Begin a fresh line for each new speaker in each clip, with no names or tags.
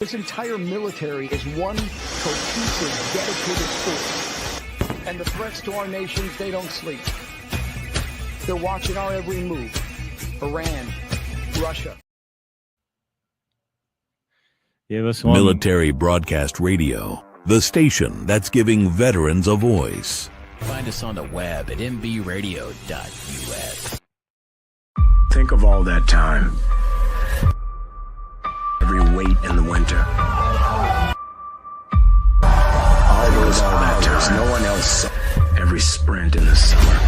This entire military is one cohesive, dedicated force. And the threats to our nations, they don't sleep. They're watching our every move. Iran, Russia.
Give us one.
Military Broadcast Radio, the station that's giving veterans a voice.
Find us on the web at mbradio.us.
Think of all that time. Every wait in the winter. All those hours no one else saw. Every sprint in the summer.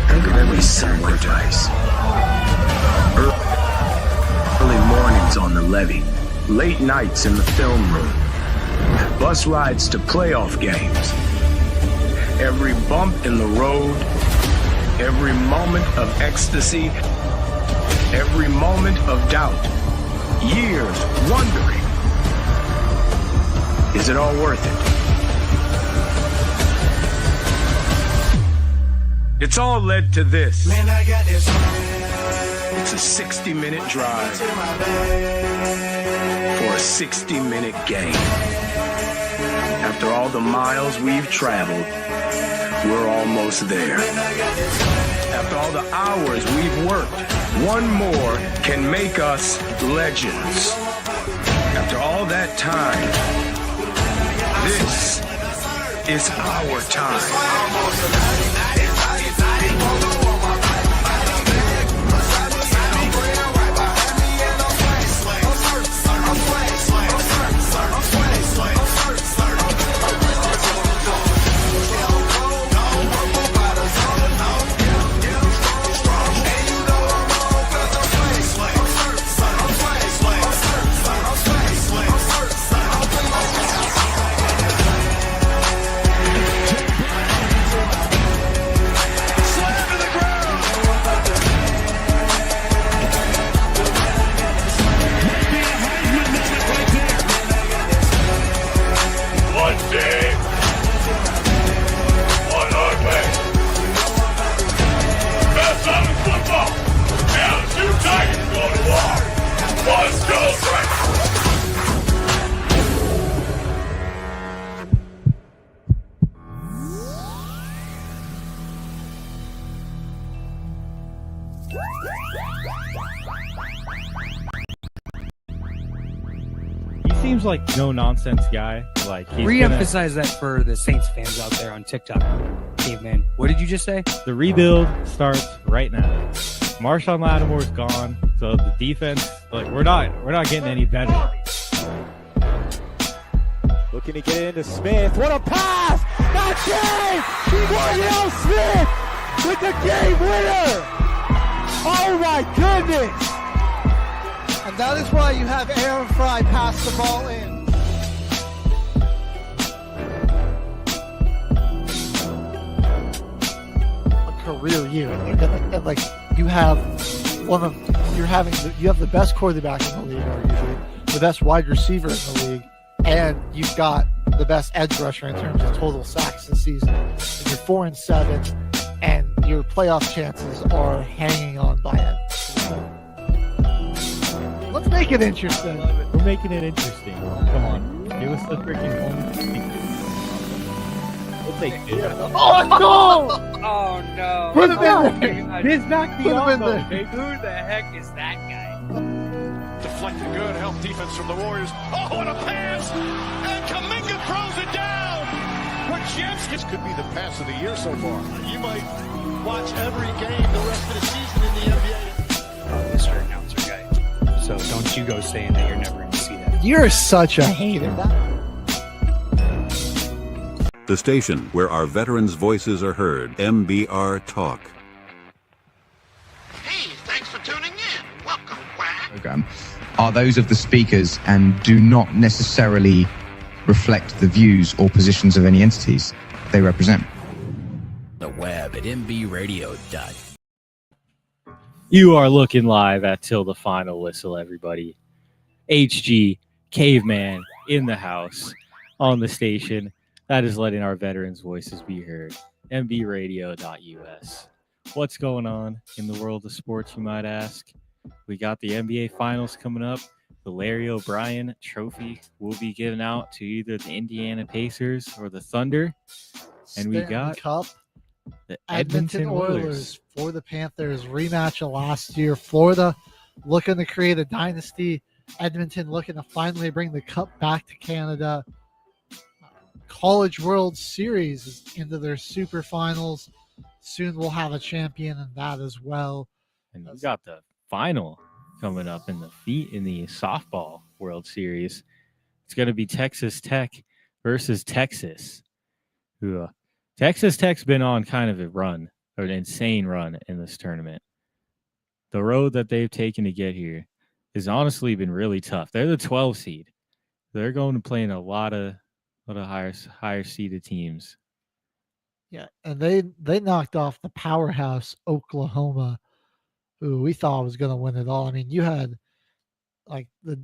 Think of every sacrifice. Early mornings on the levee. Late nights in the film room. Bus rides to playoff games. Every bump in the road. Every moment of ecstasy. Every moment of doubt. Years wondering, is it all worth it? It's all led to this. Man, I got this. It's a 60-minute drive for a 60-minute game. After all the miles we've traveled, we're almost there. After all the hours we've worked, one more can make us legends. After all that time, this is our time.
Seems like no nonsense guy. Like
re-emphasize that for the Saints fans out there on TikTok. Caveman, what did you just say?
The rebuild starts right now. Marshawn Lattimore's gone, so the defense, like we're not getting any better.
Looking to get into Smith. What a pass! Not Dave! Wardell Smith with the game winner! Oh my goodness!
And that is why you have Aaron Fry pass the ball in.
A career year, and like you have you have the best quarterback in the league, arguably the best wide receiver in the league, and you've got the best edge rusher in terms of total sacks this season. And you're 4-7, and your playoff chances are hanging on by it. Let's make it interesting.
We're making it interesting. Come on. Give us the freaking home. We'll take it.
Oh, goal!
Oh, no.
Put him in there.
Biz back the elbow.
Who the heck is that guy?
Deflected good, help defense from the Warriors. Oh, what a pass! And Kuminga throws it down! This could be the pass of the year so far. You might watch every game the rest of the season in the NBA.
Mr. Announcer guy. So don't you go saying that you're never going to see that.
You're such a hater.
The station where our veterans' voices are heard. MBR Talk.
Hey, thanks for tuning in. Welcome, Quack.
Program are those of the speakers and do not necessarily reflect the views or positions of any entities they represent.
The web at mbradio.us.
You are looking live at Till the Final Whistle, everybody. HG, Caveman, in the house, on the station. That is letting our veterans' voices be heard. mbradio.us. What's going on in the world of sports, you might ask? We got the NBA Finals coming up. the Larry O'Brien Trophy will be given out to either the Indiana Pacers or the Thunder. And we
Stanley
got
Cup.
the
Edmonton
Edmonton
Oilers for the Panthers. Rematch of last year. Florida looking to create a dynasty. Edmonton looking to finally bring the cup back to Canada. College World Series is into their super finals. Soon we'll have a champion in that as well.
And we got the final coming up in the softball World Series. It's going to be Texas Tech versus Texas. Who Texas Tech's been on kind of a run, or an insane run in this tournament. The road that they've taken to get here has honestly been really tough. They're the 12 seed. They're going to play in a lot of higher seeded teams.
Yeah, and they knocked off the powerhouse Oklahoma, who we thought was going to win it all. I mean, you had like the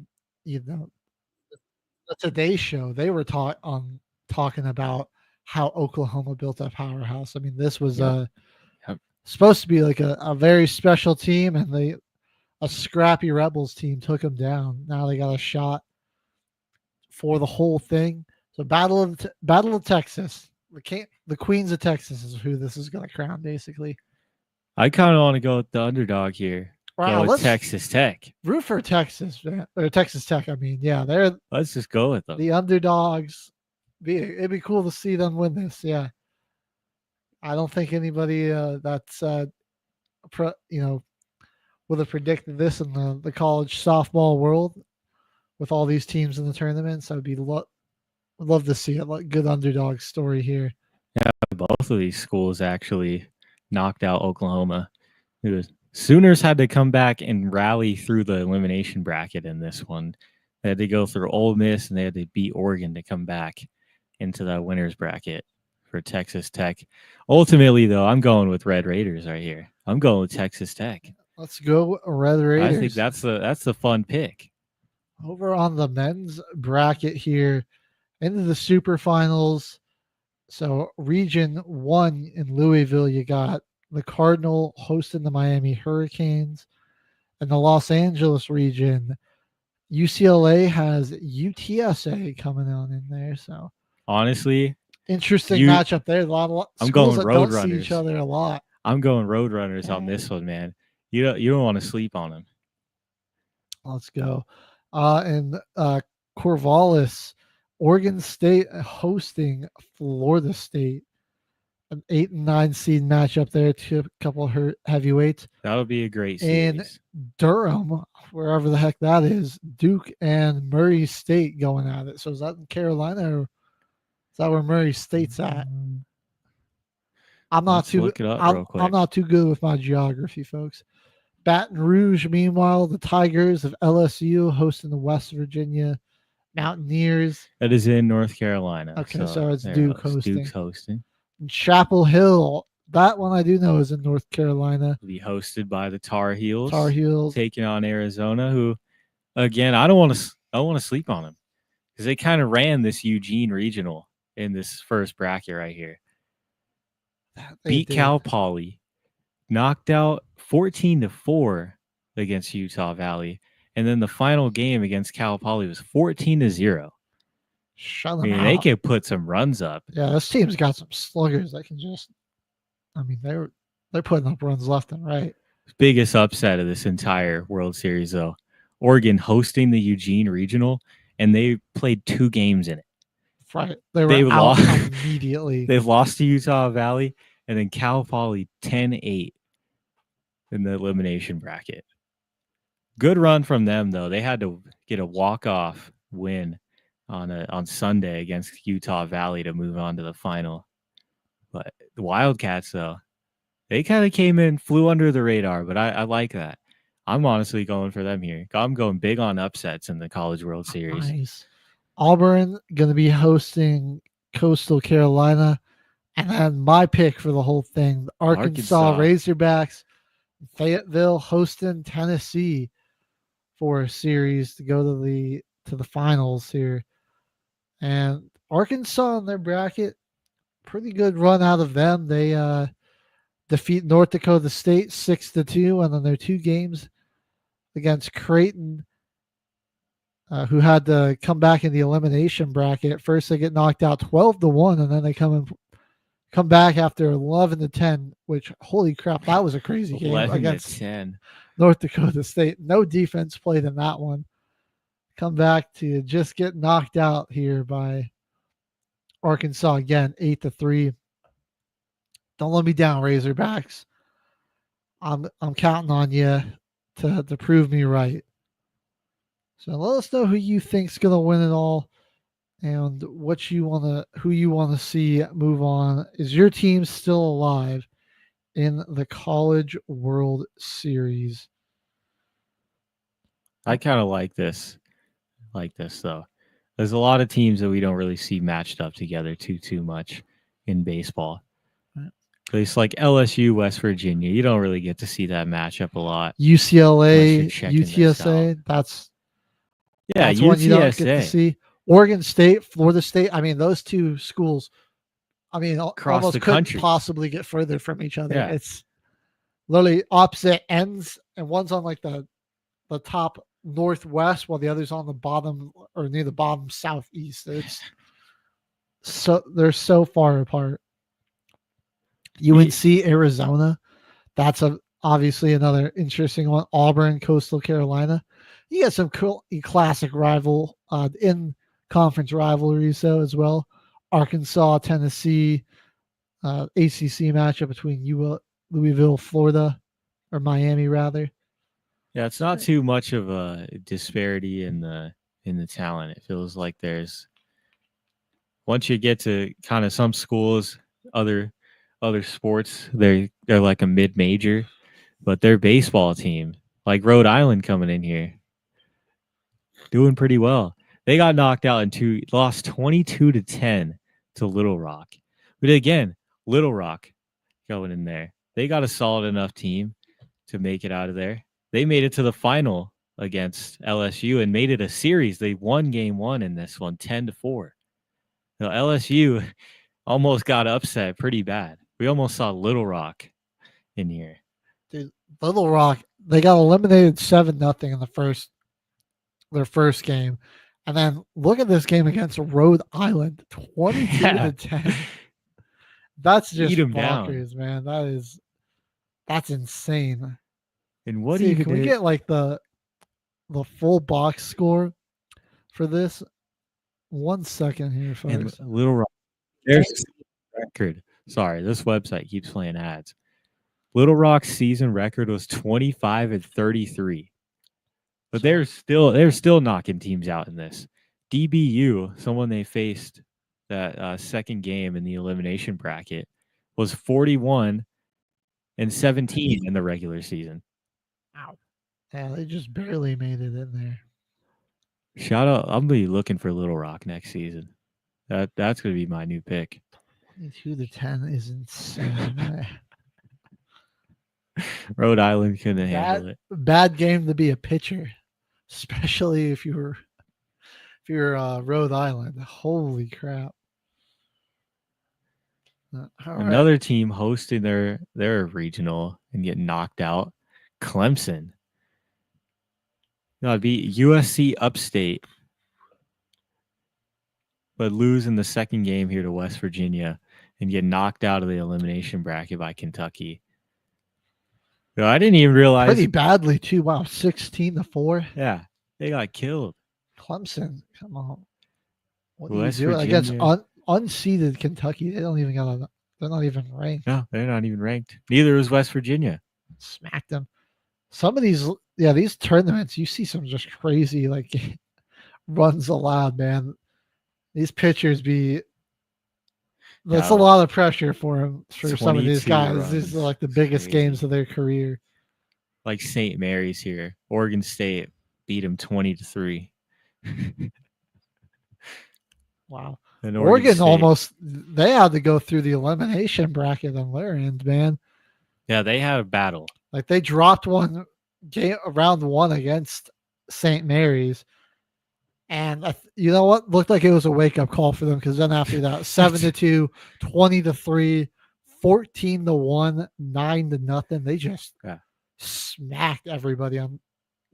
Today Show. They were talking about how Oklahoma built a powerhouse. I mean, this was supposed to be like a very special team, and a scrappy Rebels team took them down. Now they got a shot for the whole thing. So Battle of Texas, the Queens of Texas is who this is going to crown, basically.
I kind of want to go with the underdog here.
Wow,
go with Texas Tech.
Root for Texas, man. Or Texas Tech. I mean, yeah,
let's just go with them.
The underdogs. It'd be cool to see them win this. Yeah, I don't think anybody that's would have predicted this in the college softball world with all these teams in the tournaments. I'd love to see it. Good underdog story here.
Yeah, both of these schools actually knocked out Oklahoma. Sooners had to come back and rally through the elimination bracket in this one. They had to go through Ole Miss and they had to beat Oregon to come back into the winner's bracket for Texas Tech. Ultimately, though, I'm going with Red Raiders right here. I'm going with Texas Tech.
Let's go Red Raiders.
I think that's the fun pick.
Over on the men's bracket here, into the super finals. So Region 1 in Louisville, you got the Cardinal hosting the Miami Hurricanes. And the Los Angeles region, UCLA has UTSA coming on in there. So
honestly,
interesting matchup there.
I'm going Road
don't see
Runners.
each other a lot.
I'm going Road Runners on this one, man. You don't want to sleep on them.
Let's go. And Corvallis, Oregon State hosting Florida State. An 8 and 9 seed matchup there. A couple of heavyweights.
That'll be a great series.
And Durham, wherever the heck that is, Duke and Murray State going at it. So is that in Carolina, or is that where Murray State's at? I'm not too good with my geography, folks. Baton Rouge, meanwhile, the Tigers of LSU hosting the West Virginia Mountaineers.
That is in North Carolina.
Okay, so it's Duke hosting.
Duke's hosting.
And Chapel Hill, that one I do know is in North Carolina.
Will be hosted by the Tar Heels.
Tar Heels
taking on Arizona, who, again, I don't want to sleep on them because they kind of ran this Eugene regional in this first bracket right here. Beat Cal Poly, knocked out 14-4 against Utah Valley, and then the final game against Cal Poly was 14-0.
Shut them out.
They can put some runs up.
Yeah, this team's got some sluggers that can just. I mean, they're putting up runs left and right.
Biggest upset of this entire World Series, though, Oregon hosting the Eugene Regional, and they played 2 games in it.
Right, they lost immediately.
They've lost to Utah Valley, and then Cal Poly 10-8 in the elimination bracket. Good run from them, though. They had to get a walk-off win on Sunday against Utah Valley to move on to the final. But the Wildcats, though, they kind of came in, flew under the radar, but I like that. I'm honestly going for them here. I'm going big on upsets in the College World Series.
Nice. Auburn going to be hosting Coastal Carolina. And then my pick for the whole thing, the Arkansas Razorbacks, Fayetteville hosting Tennessee for a series to go to the finals here. And Arkansas in their bracket, pretty good run out of them. They defeat North Dakota State 6-2, and then their 2 games against Creighton who had to come back in the elimination bracket. First, they get knocked out 12-1, and then they come back after 11-10. Which, holy crap, that was a crazy game against
10.
North Dakota State. No defense played in that one. Come back to just get knocked out here by Arkansas again, 8-3. Don't let me down, Razorbacks. I'm counting on you to prove me right. So let us know who you think's gonna win it all, and who you wanna see move on. Is your team still alive in the College World Series?
I kind of like this though. There's a lot of teams that we don't really see matched up together too much in baseball. It's like LSU, West Virginia. You don't really get to see that matchup a lot.
UCLA, UTSA. That's
UTSA.
one you don't get to see. Oregon State, Florida State. I mean, those two schools. I mean,
across
almost
the
couldn't
country
possibly get further from each other.
Yeah.
It's literally opposite ends, and one's on like the top northwest, while the other's on the bottom or near the bottom southeast. It's so they're so far apart. UNC, Arizona. That's obviously another interesting one. Auburn, Coastal Carolina. You get some cool classic rival in conference rivalries though as well. Arkansas, Tennessee, ACC matchup between Louisville, Florida, or Miami rather.
Yeah, it's not too much of a disparity in the talent. It feels like there's once you get to kind of some schools, other sports, they're like a mid-major, but their baseball team, like Rhode Island coming in here, doing pretty well. They got knocked out lost 22-10 to Little Rock. But again, Little Rock going in there. They got a solid enough team to make it out of there. They made it to the final against LSU and made it a series. They won game 1 in this one, 10-4. Now, LSU almost got upset pretty bad. We almost saw Little Rock in here.
Dude, Little Rock, they got eliminated 7-0 in their first game. And then look at this game against Rhode Island, 22-10. That's just bonkers, man. That's insane.
And what
can we get like the full box score for this? 1 second here, folks.
And Little Rock, their record. Sorry, this website keeps playing ads. Little Rock's season record was 25-33. But they're still knocking teams out in this. DBU, someone they faced that second game in the elimination bracket, was 41-17 in the regular season.
Wow. Yeah, they just barely made it in there.
Shout out. I'm going to be looking for Little Rock next season. That's going to be my new pick.
22-10 is insane.
Rhode Island couldn't handle it.
Bad game to be a pitcher, especially if you're Rhode Island. Holy crap.
Another team hosting their regional and get knocked out. Clemson. No, it'd be USC Upstate, but lose in the second game here to West Virginia and get knocked out of the elimination bracket by Kentucky. So I didn't even realize
pretty badly too. Wow, 16-4.
Yeah, they got killed.
Clemson, come on. What
West
do you do
Virginia.
against unseeded Kentucky? They're not even ranked.
No, they're not even ranked. Neither is West Virginia.
Smacked them. Some of these tournaments, you see some just crazy like runs allowed, man. These pitchers that's a lot of pressure for some of these guys.
Runs.
These are like the biggest games of their career.
Like St. Mary's here. Oregon State beat them 20-3.
Wow.
And
Oregon almost, they had to go through the elimination bracket on their end, man.
Yeah, they had a battle.
Like they dropped one game round 1 against St. Mary's. And you know what? Looked like it was a wake-up call for them because then after that, 7-2, 20-3, 14-1, 9-0. They just smacked everybody and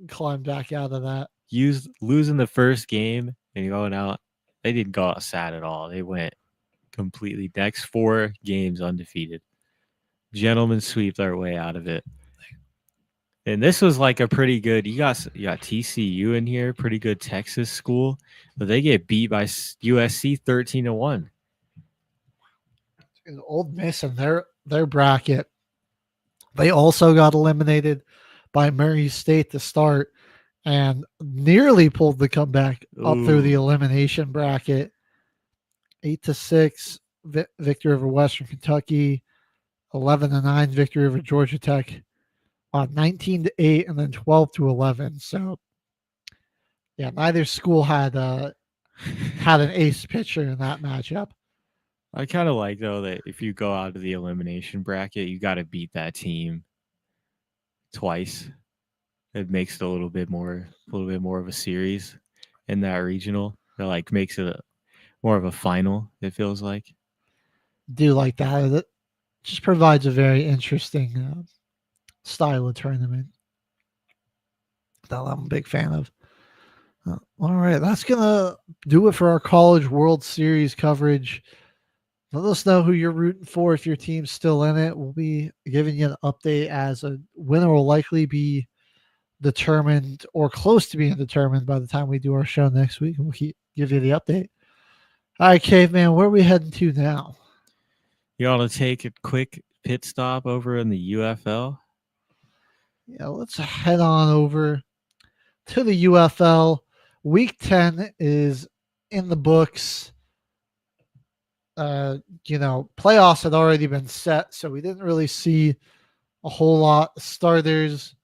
climbed back out of that.
losing the first game and going out. They didn't go out sad at all. They went completely next 4 games undefeated. Gentlemen sweep their way out of it. And this was like a pretty good. You got TCU in here, pretty good Texas school, but they get beat by USC 13-1.
Old Miss in their bracket. They also got eliminated by Murray State to start, and nearly pulled the comeback up through the elimination bracket. 8-6 victory over Western Kentucky, 11-9 victory over Georgia Tech, 19-8, and then 12-11. So, yeah, neither school had an ace pitcher in that matchup.
I kind of like, though, that if you go out of the elimination bracket, you got to beat that team twice. It makes it a little bit more of a series in that regional. It like makes it more of a final. It feels like.
Do like that. It just provides a very interesting style of tournament that I'm a big fan of. All right, that's gonna do it for our College World Series coverage. Let us know who you're rooting for if your team's still in it. We'll be giving you an update as a winner will likely be determined or close to being determined by the time we do our show next week. We'll give you the update. All right, Caveman, where are we heading to now?
You want to take a quick pit stop over in the UFL?
Yeah, let's head on over to the UFL. Week 10 is in the books. Playoffs had already been set, so we didn't really see a whole lot of starters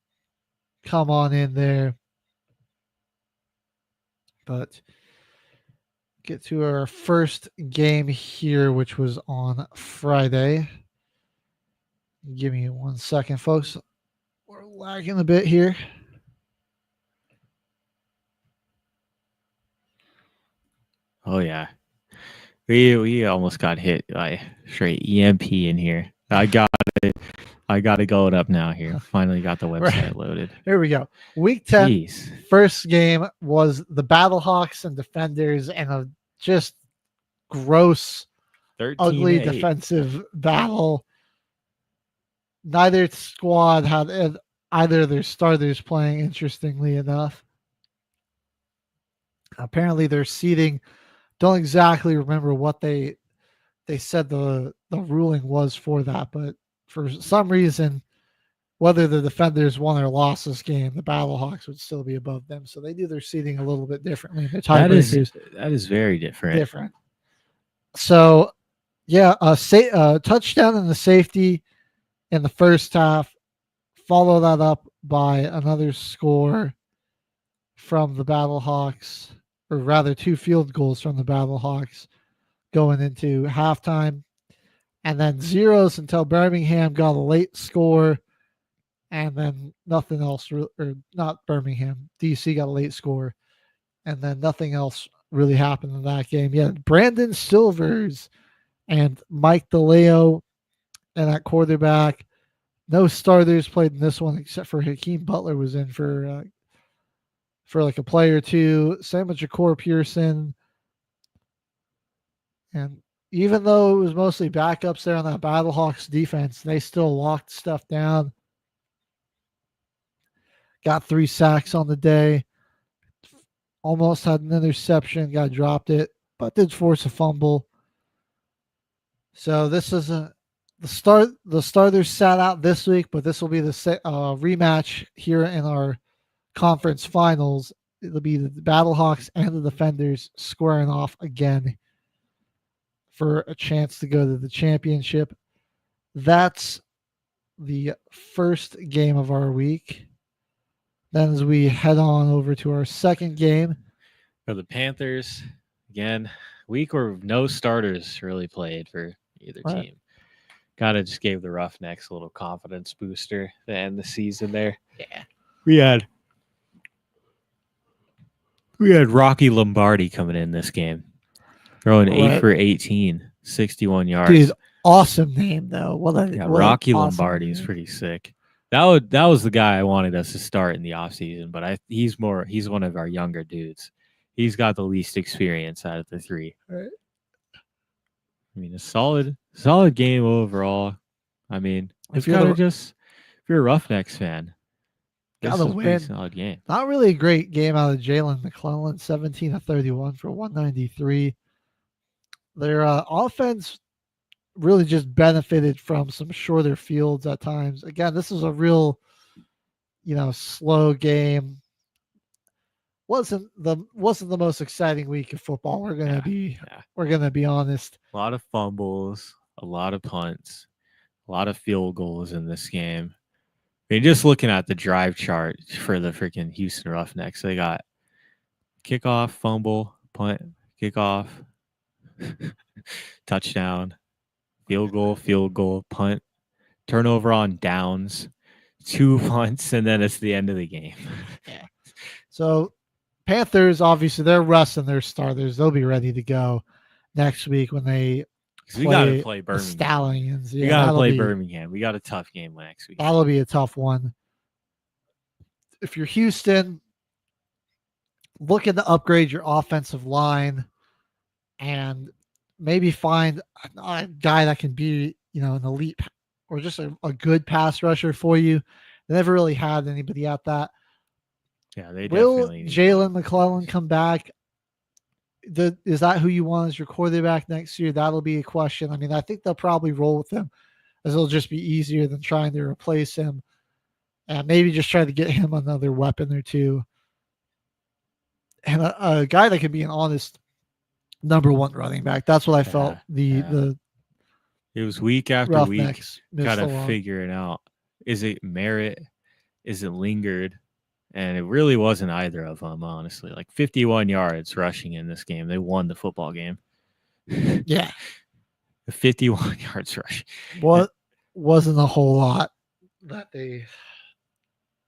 come on in there. But get to our first game here, which was on Friday. Give me 1 second, folks. We're lagging a bit here.
Oh, yeah. We almost got hit by straight EMP in here. I got it going up now here. Finally got the website loaded.
Here we go. Week 10,
Jeez.
First game was the Battlehawks and Defenders, and a just gross, ugly defensive battle. Neither squad had either of their starters playing, interestingly enough. Apparently their seeding, don't exactly remember what they said the ruling was for that, but for some reason, whether the Defenders won or lost this game, the Battlehawks would still be above them. So they do their seeding a little bit differently. Their tiebreakers
that is very different.
So, yeah, a touchdown in the safety in the first half. Follow that up by another score from the Battlehawks, or rather 2 field goals from the Battlehawks going into halftime. And then zeros until Birmingham got a late score. And then nothing else, or not Birmingham, DC got a late score. And then nothing else really happened in that game. Yeah, Brandon Silvers and Mike DeLeo and at quarterback. No starters played in this one except for Hakeem Butler was in for like a play or two. Same with Ja'Cour Pearson. And even though it was mostly backups there on that Battlehawks defense, they still locked stuff down. Got 3 sacks on the day. Almost had an interception, got dropped it, but did force a fumble. So this is the starters sat out this week, but this will be the rematch here in our conference finals. It'll be the Battlehawks and the Defenders squaring off again for a chance to go to the championship. That's the first game of our week. Then as we head on over to our second game.
For the Panthers, again, week where no starters really played for either team. Kind of just gave the Roughnecks a little confidence booster to end the season there.
Yeah.
We had Rocky Lombardi coming in this game. Throwing 8 for 18, 61 yards.
Dude, awesome name, though. What
Rocky
awesome
Lombardi
name.
is pretty sick. That was the guy I wanted us to start in the offseason, but he's one of our younger dudes. He's got the least experience out of the three.
Right.
I mean, a solid game overall. I mean,
If
if you're a Roughnecks fan, this
gotta
is a pretty
win.
solid game.
Not really a great game out of Jalen McClellan, 17 of 31 for 193. Their offense really just benefited from some shorter fields at times. Again, this is a real, slow game. Wasn't the most exciting week of football. We're gonna be honest.
A lot of fumbles, a lot of punts, a lot of field goals in this game. I mean, just looking at the drive chart for the freaking Houston Roughnecks, they got kickoff, fumble, punt, kickoff, touchdown, field goal, punt, turnover on downs, 2 punts, and then it's the end of the game.
Yeah. So Panthers, obviously, they're resting their starters. They'll be ready to go next week when they
we got to play
the
Birmingham.
Stallions.
We got to play Birmingham. We got a tough game next week.
That'll be a tough one. If you're Houston, looking to upgrade your offensive line and maybe find a guy that can be, an elite or just a good pass rusher for you. They never really had anybody at that.
Yeah, they
will
definitely
Jalen McClellan come back? Is that who you want as your quarterback next year? That'll be a question. I mean, I think they'll probably roll with him, as it'll just be easier than trying to replace him, and maybe just try to get him another weapon or two, and a guy that could be an honest number one running back. That's what I felt. It
was week after
Roughnecks
week, gotta figure it out. Is it Merritt? Is it Lingard? And it really wasn't either of them, honestly. Like 51 yards rushing in this game. They won the football game.
Yeah.
51 yards rushing.
What wasn't a whole lot that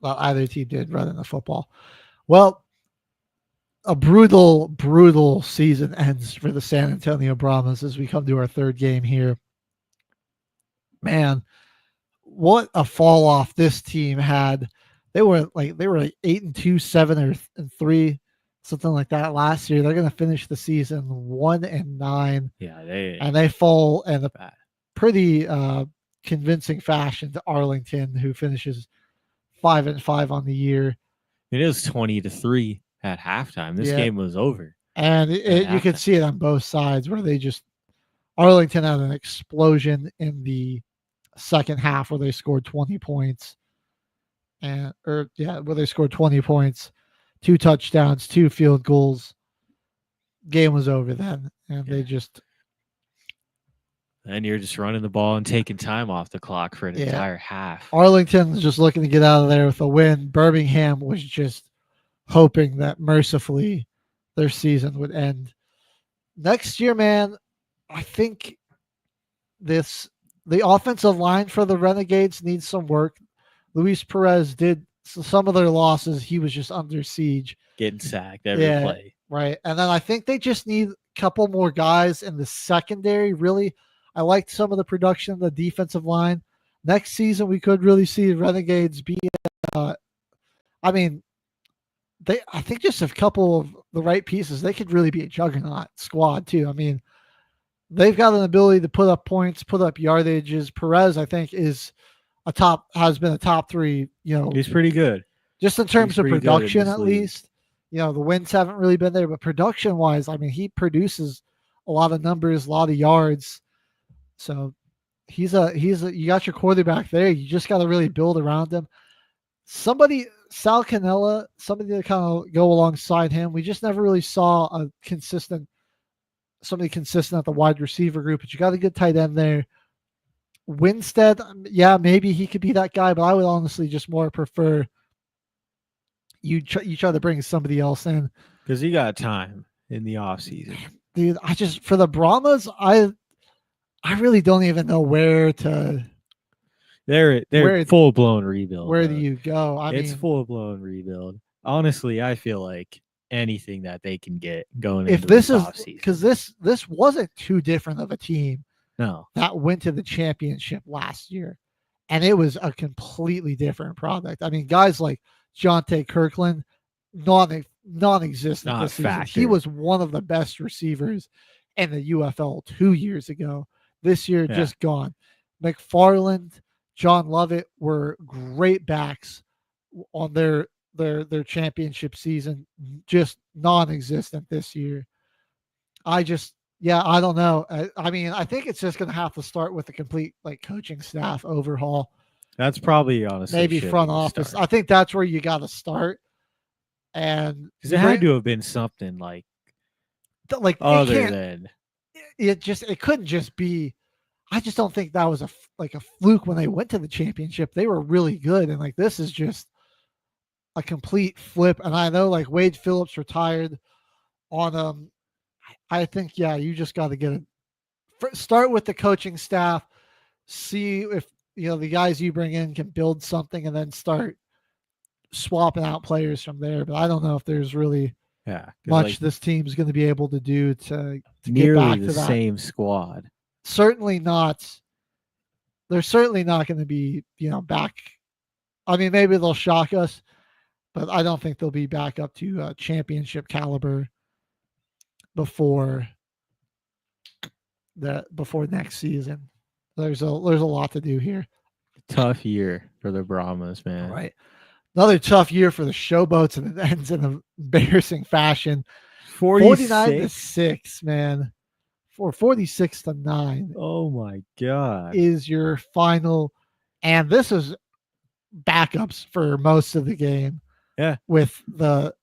either team did running the football. Well, a brutal, brutal season ends for the San Antonio Brahmas as we come to our third game here. Man, what a fall off this team had. They were like 8-2, 7-3, something like that last year. They're going to finish the season 1-9.
Yeah,
they fall in a pretty convincing fashion to Arlington, who finishes 5-5 on the year.
It is 20-3 at halftime. This game was over,
and you could see it on both sides where Arlington had an explosion in the second half where they scored 20 points. Where they scored 20 points, 2 touchdowns, 2 field goals. Game was over then, and they just.
And you're just running the ball and taking time off the clock for an entire half.
Arlington's just looking to get out of there with a win. Birmingham was just hoping that mercifully their season would end. Next year, man, I think the offensive line for the Renegades needs some work. Luis Perez did some of their losses. He was just under siege.
Getting sacked every play.
Right. And then I think they just need a couple more guys in the secondary. Really, I liked some of the production of the defensive line. Next season, we could really see the Renegades be, I think just a couple of the right pieces, they could really be a juggernaut squad too. I mean, they've got an ability to put up points, put up yardages. Perez, I think, has been a top 3,
He's pretty good.
Just in terms of production, at least. The wins haven't really been there, but production wise, I mean, he produces a lot of numbers, a lot of yards. So you got your quarterback there. You just got to really build around him. Sal Cannella, somebody to kind of go alongside him. We just never really saw somebody consistent at the wide receiver group, but you got a good tight end there. Winstead, maybe he could be that guy, but I would honestly just more prefer you try to bring somebody else in
because you got time in the off season,
dude. For the Brahmas, I really don't even know where to.
They're full blown rebuild.
Where do you go?
It's full blown rebuild. Honestly, I feel like anything that they can get going into this offseason,
because this wasn't too different of a team.
No,
that went to the championship last year, and it was a completely different product. I mean, guys like Jonte Kirkland, non-existent
Not
this season.
factor.
He was one of the best receivers in the UFL 2 years ago. This year,
Yeah.
just gone. McFarland, John Lovett were great backs on their championship season, just non-existent this year. I don't know. I mean, I think it's just going to have to start with a complete coaching staff overhaul.
That's probably honestly
Maybe
should
front
be the
office.
start.
I think that's where you got to start. And
Because it had to have been something like other than
it couldn't just be. I just don't think that was a fluke when they went to the championship. They were really good, and this is just a complete flip. And I know Wade Phillips retired on I think you just got to start with the coaching staff, see if the guys you bring in can build something, and then start swapping out players from there. But I don't know if there's really much this team's going to be able to do to get back to
the
that
same squad.
Certainly not. They're certainly not going to be back. I mean, maybe they'll shock us, but I don't think they'll be back up to championship caliber before next season. There's a lot to do here.
Tough year for the Brahmas, man.
Right. Another tough year for the Showboats, and it ends in an embarrassing fashion. 49-6, man. For 46-9.
Oh my God.
Is your final, and this is backups for most of the game.
Yeah.
With the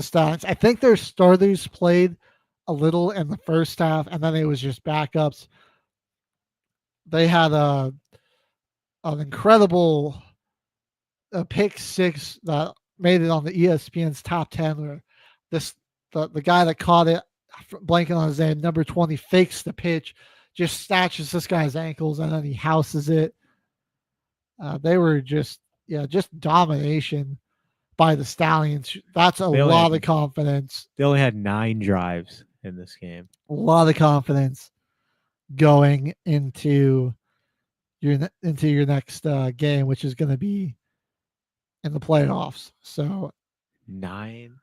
Stallions. I think their starters played a little in the first half, and then it was just backups. They had an incredible pick six that made it on the ESPN's top 10. Where the guy that caught it, blanking on his name, number 20, fakes the pitch, just snatches this guy's ankles, and then he houses it. They were just domination by the Stallions. That's a lot of confidence.
They only had 9 drives in this game.
A lot of confidence going into your next game, which is going to be in the playoffs. So
9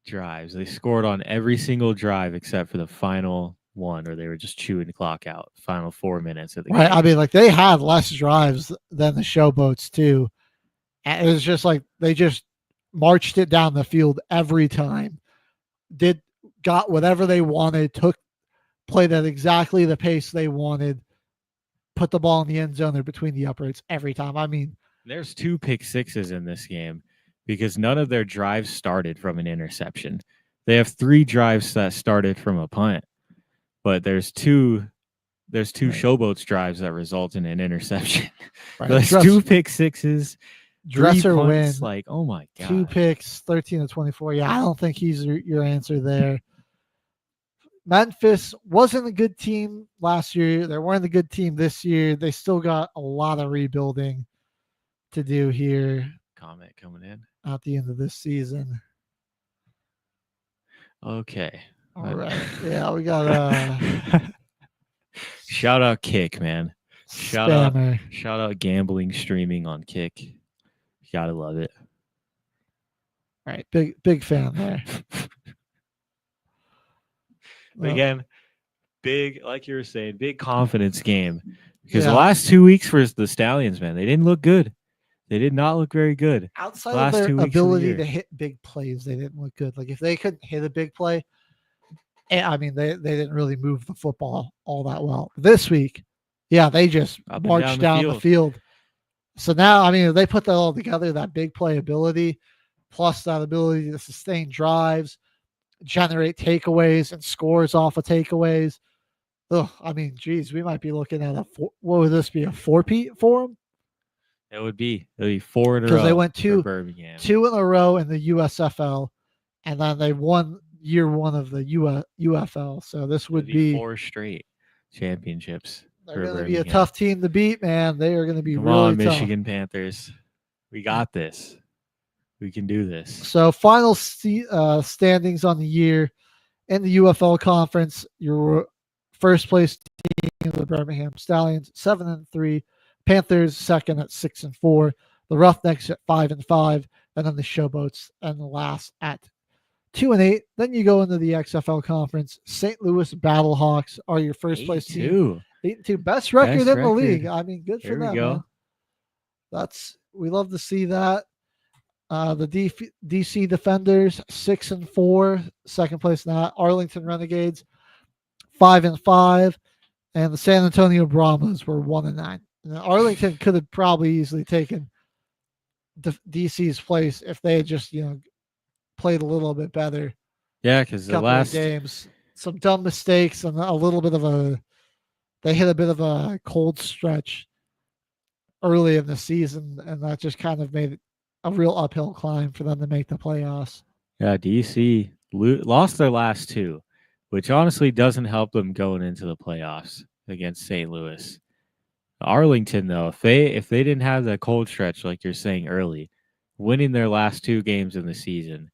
drives. They scored on every single drive except for the final one, or they were just chewing the clock out. Final 4 minutes of the game.
I mean, they had less drives than the Showboats too. And it was just they just marched it down the field every time. Got whatever they wanted, played at exactly the pace they wanted, put the ball in the end zone or between the uprights every time. I mean,
there's 2 pick sixes in this game because none of their drives started from an interception. They have 3 drives that started from a punt, but there's two Showboats drives that result in an interception. Right. There's 2 pick sixes.
Dresser
punts,
win.
Oh my God.
2 picks, 13-24. Yeah, I don't think he's your answer there. Memphis wasn't a good team last year. They weren't a good team this year. They still got a lot of rebuilding to do here.
Comment coming in
at the end of this season.
Okay.
All right. Yeah, we got
shout out Kick, man. Shout out gambling streaming on Kick. You gotta love it.
All right, big fan there.
Again, big, like you were saying, big confidence game. Because the last 2 weeks for the Stallions, man, they didn't look good. They did not look very good.
Outside of their ability to hit big plays, they didn't look good. If they couldn't hit a big play, I mean, they didn't really move the football all that well. This week, they just marched down the field. So now, I mean, if they put that all together, that big play ability, plus that ability to sustain drives, generate takeaways and scores off of takeaways. I mean, geez, we might be looking at what would this be, a 4-peat for them?
It would be 4 in a row.
Because they went 2 in a row in the USFL, and then they won year 1 of the UFL. So this would be
4 straight championships.
They're going to be a tough team to beat, man. They are going to be
Come
really
on,
tough.
Michigan Panthers. We got this. We can do this.
So final standings on the year in the UFL conference. Your first place team, the Birmingham Stallions, 7-3, Panthers second at 6-4. The Roughnecks at 5-5, and then the Showboats and the last at 2-8. Then you go into the XFL conference. St. Louis Battlehawks are your first place team. 8-2, best record in the league. I mean, good for them. Go. We love to see that. The DC Defenders 6-4, second place now. Arlington Renegades 5-5, and the San Antonio Brahmas were 1-9. Now, Arlington could have probably easily taken DC's place if they had just played a little bit better.
Yeah, because the last
games, some dumb mistakes and they hit a bit of a cold stretch early in the season, and that just kind of made it a real uphill climb for them to make the playoffs.
Yeah, DC lost their last two, which honestly doesn't help them going into the playoffs against St. Louis. Arlington, though, if they didn't have that cold stretch like you're saying early, winning their last two games in the season,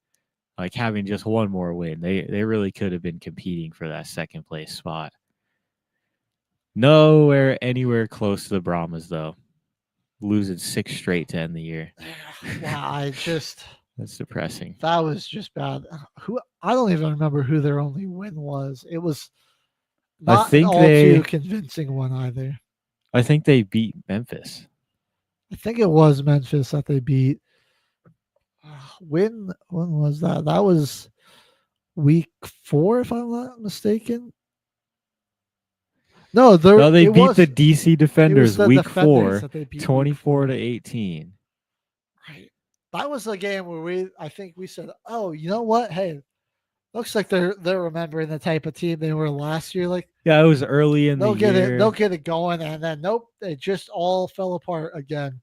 like having just one more win, they really could have been competing for that second place spot. Nowhere anywhere close to the Brahmas, though. Losing 6 straight to end the year.
Wow,
that's depressing.
That was just bad. I don't even remember who their only win was. It was not too convincing one either.
I think they beat Memphis.
I think it was Memphis that they beat. When was that? That was week 4, if I'm not mistaken. No,
they beat the DC Defenders week 4, 24-18.
Right. That was a game where I think we said, "Oh, you know what? Hey, looks like they're remembering the type of team they were last year." Like,
yeah, it was early in the year.
They'll get it going, and then nope, it just all fell apart again.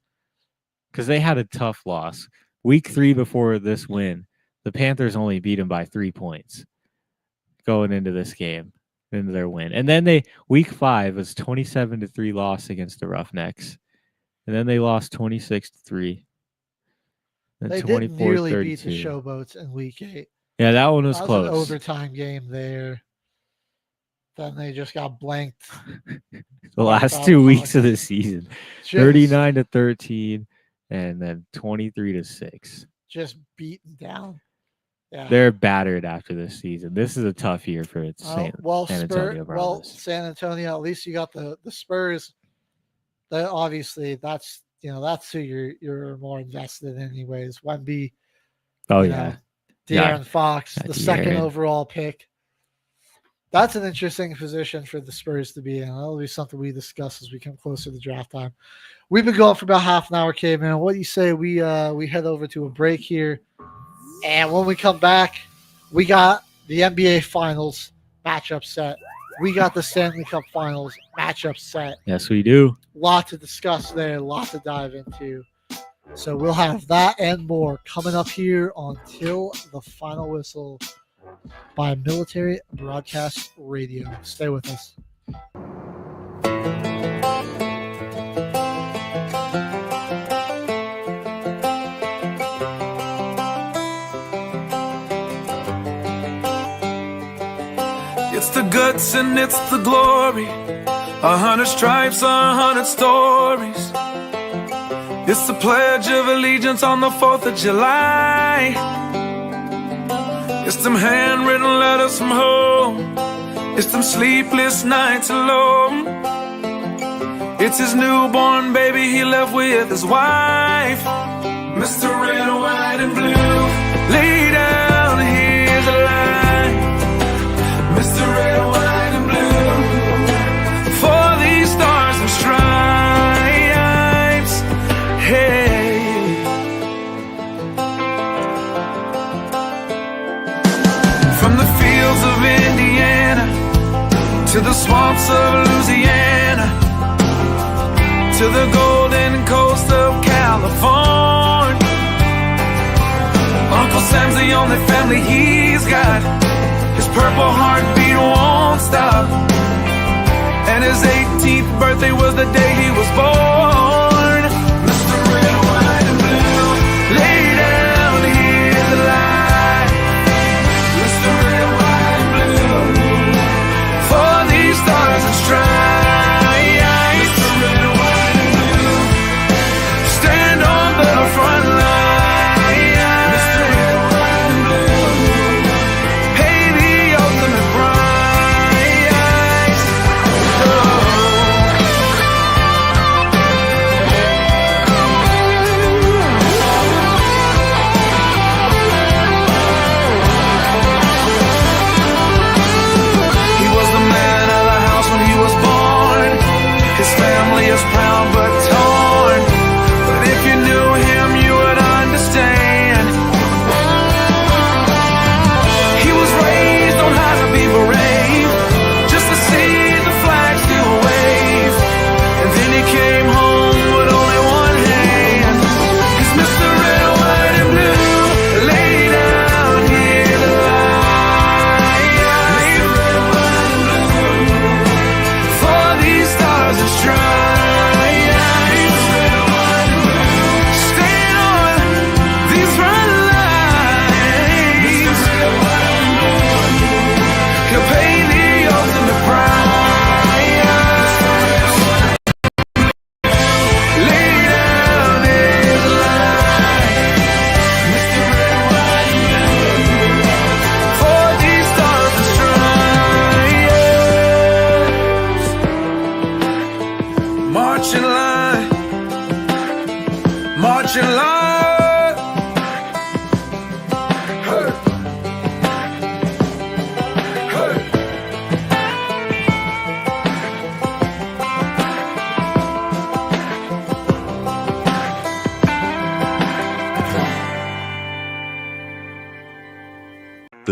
Because they had a tough loss. Week 3 before this win, the Panthers only beat them by 3 points going into this game, into their win. And then week 5 was 27-3 loss against the Roughnecks. And then they lost 26-3.
They did nearly beat the Showboats in week 8.
Yeah, that one was close.
An overtime game there. Then they just got blanked.
The last 2 weeks of the season. 39-13 and then 23-6.
Just beaten down. Yeah.
They're battered after this season. This is a tough year for San Antonio Brahmas.
Well, San Antonio, at least you got the Spurs. That obviously that's who you're more invested in anyways. Wemby.
Oh yeah.
De'Aaron Fox, the second overall pick. That's an interesting position for the Spurs to be in. That'll be something we discuss as we come closer to draft time. We've been going for about half an hour, Caveman. What do you say we head over to a break here? And when we come back, we got the NBA Finals matchup set. We got the Stanley Cup Finals matchup set.
Yes, we do.
Lot to discuss there, lot to dive into. So we'll have that and more coming up here on Till the Final Whistle by Military Broadcast Radio. Stay with us.
It's the guts and it's the glory. 100 stripes, 100 stories. It's the Pledge of Allegiance on the 4th of July. It's them handwritten letters from home. It's them sleepless nights alone. It's his newborn baby he left with his wife. Mr. Red, White, and Blue, lay down, here's a line. Mr. Red, White, and Blue, for these stars and stripes. Hey. From the fields of Indiana to the swamps of Louisiana to the golden coast of California, Uncle Sam's the only family he's got. His purple heartbeat won't stop, and his 18th birthday was the day he was born. Mr. Red, White, and Blue, lay down, here's the line. Mr. Red, White, and Blue, for these stars and stripes. Mr. Red, White, and Blue.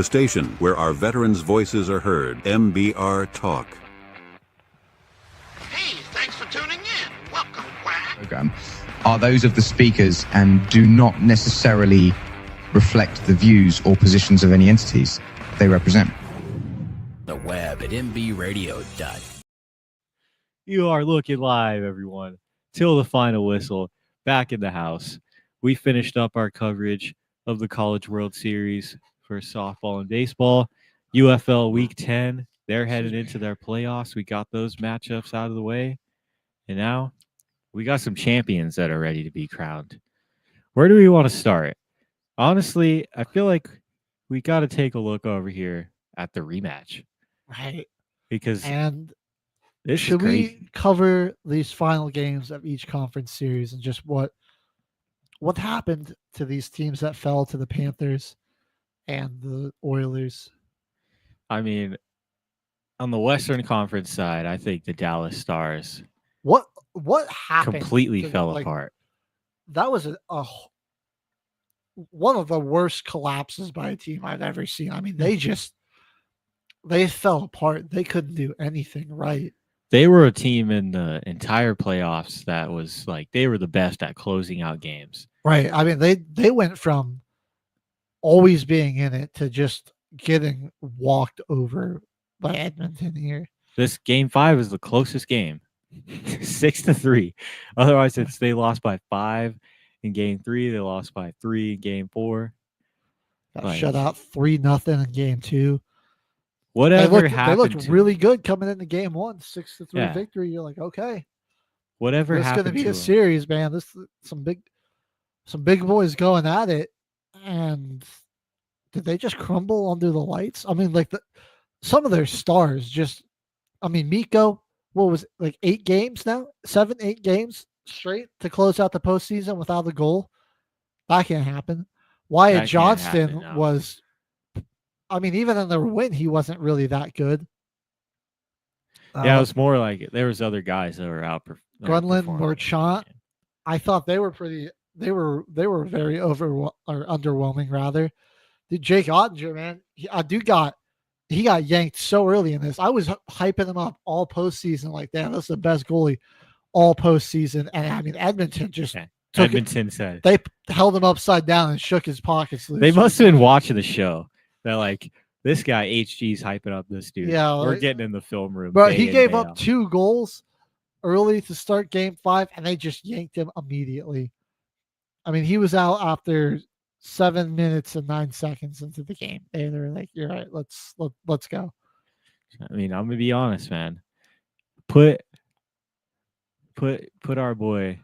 the station where our veterans' voices are heard, MBR Talk.
Hey, thanks for tuning in. Welcome, Quack.
Program are those of the speakers and do not necessarily reflect the views or positions of any entities they represent.
The web at mbradio.com.
You are looking live, everyone, till the final whistle. Back in the house. We finished up our coverage of the College World Series for softball and baseball. UFL Week 10, they're headed into their playoffs. We got those matchups out of the way. And now we got some champions that are ready to be crowned. Where do we want to start? Honestly, I feel like we got to take a look over here at the rematch.
Right.
Because
should we cover these final games of each conference series and just what happened to these teams that fell to the Panthers and the Oilers?
I mean, on the Western Conference side, I think the Dallas Stars
what happened
completely fell apart.
That was a one of the worst collapses by a team I've ever seen. I mean, they fell apart. They couldn't do anything right.
They were a team in the entire playoffs that was like they were the best at closing out games.
Right. I mean, they went from always being in it to just getting walked over by Edmonton here.
This game 5 is the closest game, 6-3. Otherwise, they lost by 5 in game 3. They lost by 3 in game 4.
Got shut out 3-0 in game 2.
Whatever
happened, they looked really good coming into game 1, 6-3 victory. You're like, okay,
whatever
this is
happened
going to be a
them.
series, man. This some big boys going at it, and did they just crumble under the lights? I mean, like some of their stars just. I mean, Miko, what was it, like 8 games now? 7-8 games straight to close out the postseason without a goal. That can't happen. Wyatt Johnston was. I mean, even in the win, he wasn't really that good.
Yeah, it was more like there was other guys that were out.
Grunland, Marchant, I thought they were pretty. They were very underwhelming rather. Dude, Jake Ottinger, man, he got yanked so early in this. I was hyping him up all postseason, like, damn, that's the best goalie all postseason. And I mean, Edmonton just.
Said
they held him upside down and shook his pockets loose.
They must have been watching the show. They're like, this guy HG's hyping up this dude.
Yeah,
we're getting in the film room.
But he gave up 2 goals early to start game 5, and they just yanked him immediately. I mean, he was out after 7 minutes and 9 seconds into the game. They were like, "You're right. Let's go."
I mean, I'm gonna be honest, man. Put our boys,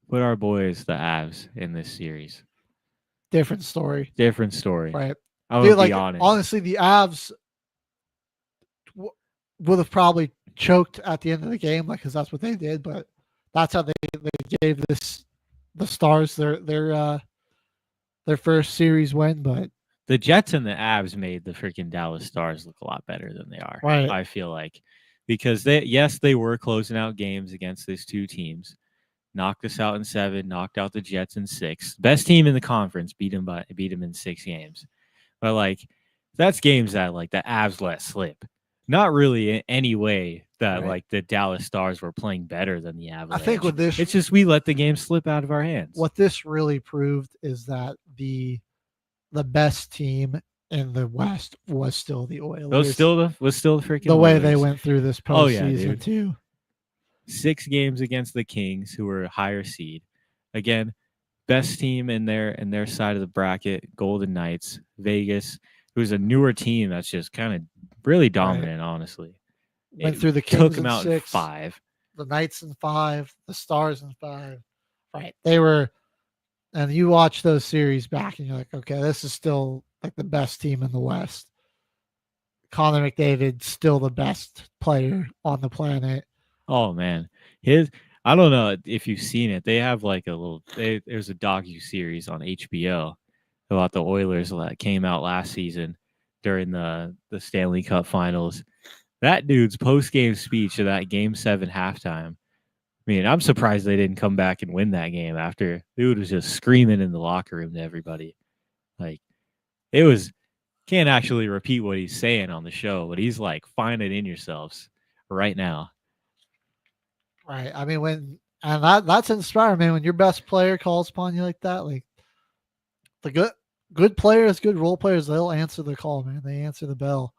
the Avs, in this series.
Different story.
Right.
I'm gonna be honest. Honestly, the Avs would have probably choked at the end of the game, because that's what they did. But that's how they gave the Stars their first series win. But
the Jets and the Avs made the freaking Dallas Stars look a lot better than they are.
Right.
I feel like, because they were closing out games against these 2 teams. Knocked us out in 7, knocked out the Jets in 6. Best team in the conference beat them in 6 games. But like, that's games that like the Avs let slip. Not really in any way that like the Dallas Stars were playing better than the Avalanche.
I think with this,
it's just we let the game slip out of our hands.
What this really proved is that the best team in the West was still the Oilers.
Was still the freaking
the way
Oilers.
they went through this postseason too.
6 games against the Kings, who were a higher seed. Again, best team in their side of the bracket, Golden Knights, Vegas, who's a newer team that's just kind of really dominant, honestly.
Went through the Kings
took them
in
out
6,
in 5.
The Knights in 5, the Stars in 5. Right. They were, and you watch those series back and you're like, okay, this is still like the best team in the West. Connor McDavid, still the best player on the planet.
Oh man. I don't know if you've seen it. They have like there's a docu-series on HBO about the Oilers that came out last season during the Stanley Cup Finals. That dude's post-game speech of that Game 7 halftime. I mean, I'm surprised they didn't come back and win that game after dude was just screaming in the locker room to everybody. Like, it was Can't actually repeat what he's saying on the show, but he's like, find it in yourselves right now.
Right. I mean, that's inspiring, man. When your best player calls upon you like that, like the good players, good role players, they'll answer the call, man. They answer the bell.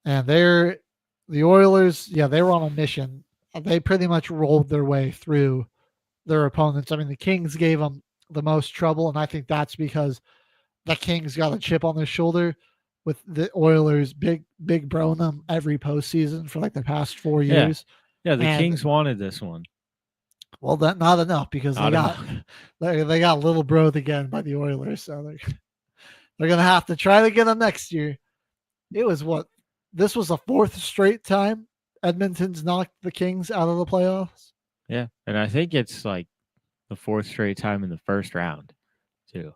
And the Oilers, yeah, they were on a mission. They pretty much rolled their way through their opponents. I mean, the Kings gave them the most trouble, and I think that's because the Kings got a chip on their shoulder with the Oilers big broing them every postseason for like the past 4 years.
Yeah, the Kings wanted this one.
Well, not enough because they got little broed again by the Oilers, so they're gonna have to try to get them next year. This was the fourth straight time Edmonton's knocked the Kings out of the playoffs.
Yeah, and I think it's like the fourth straight time in the first round, too.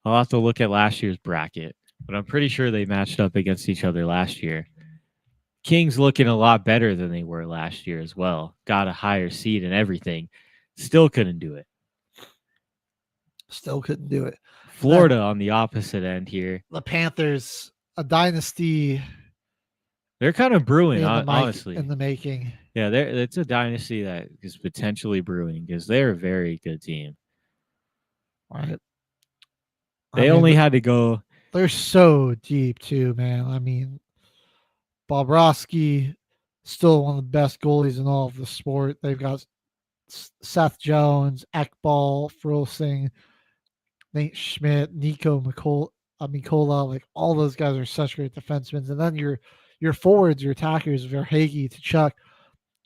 I'll have to look at last year's bracket, but I'm pretty sure they matched up against each other last year. Kings looking a lot better than they were last year as well. Got a higher seed and everything. Still couldn't do it. Florida on the opposite end here.
The Panthers, a dynasty.
They're kind of brewing, honestly.
In the making.
Yeah, it's a dynasty that is potentially brewing because they're a very good team.
Right.
They only had to go.
They're so deep, too, man. I mean, Bobrovsky, still one of the best goalies in all of the sport. They've got Seth Jones, Ekbal, Frolsing, Nate Schmidt, Nico Mikola. Like, all those guys are such great defensemen. And then your forwards, your attackers, Verhaeghe, Tkachuk,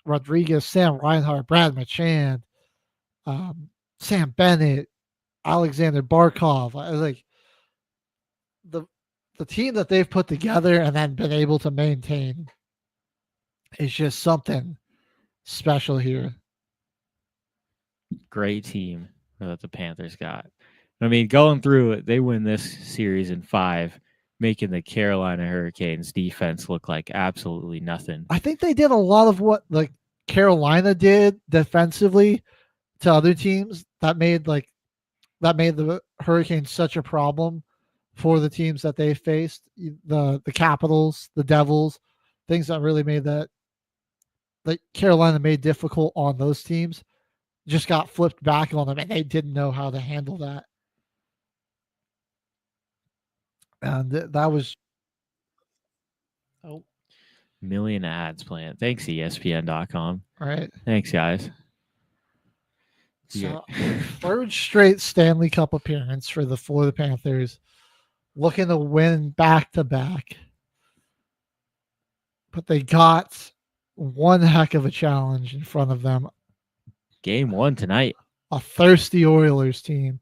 Rodriguez, Sam Reinhart, Brad Marchand, Sam Bennett, Alexander Barkov. Like the team that they've put together and then been able to maintain is just something special here.
Great team that the Panthers got. I mean, going through it, they win this series in 5, making the Carolina Hurricanes defense look like absolutely nothing.
I think they did a lot of what like Carolina did defensively to other teams that made the Hurricanes such a problem for the teams that they faced. The Capitals, the Devils, things that really made that Carolina made difficult on those teams just got flipped back on them, and they didn't know how to handle that. And that was
million ads planned. Thanks, ESPN.com.
All right.
Thanks, guys.
So, third straight Stanley Cup appearance for the Florida Panthers, looking to win back-to-back. But they got one heck of a challenge in front of them.
Game 1 tonight.
A thirsty Oilers team.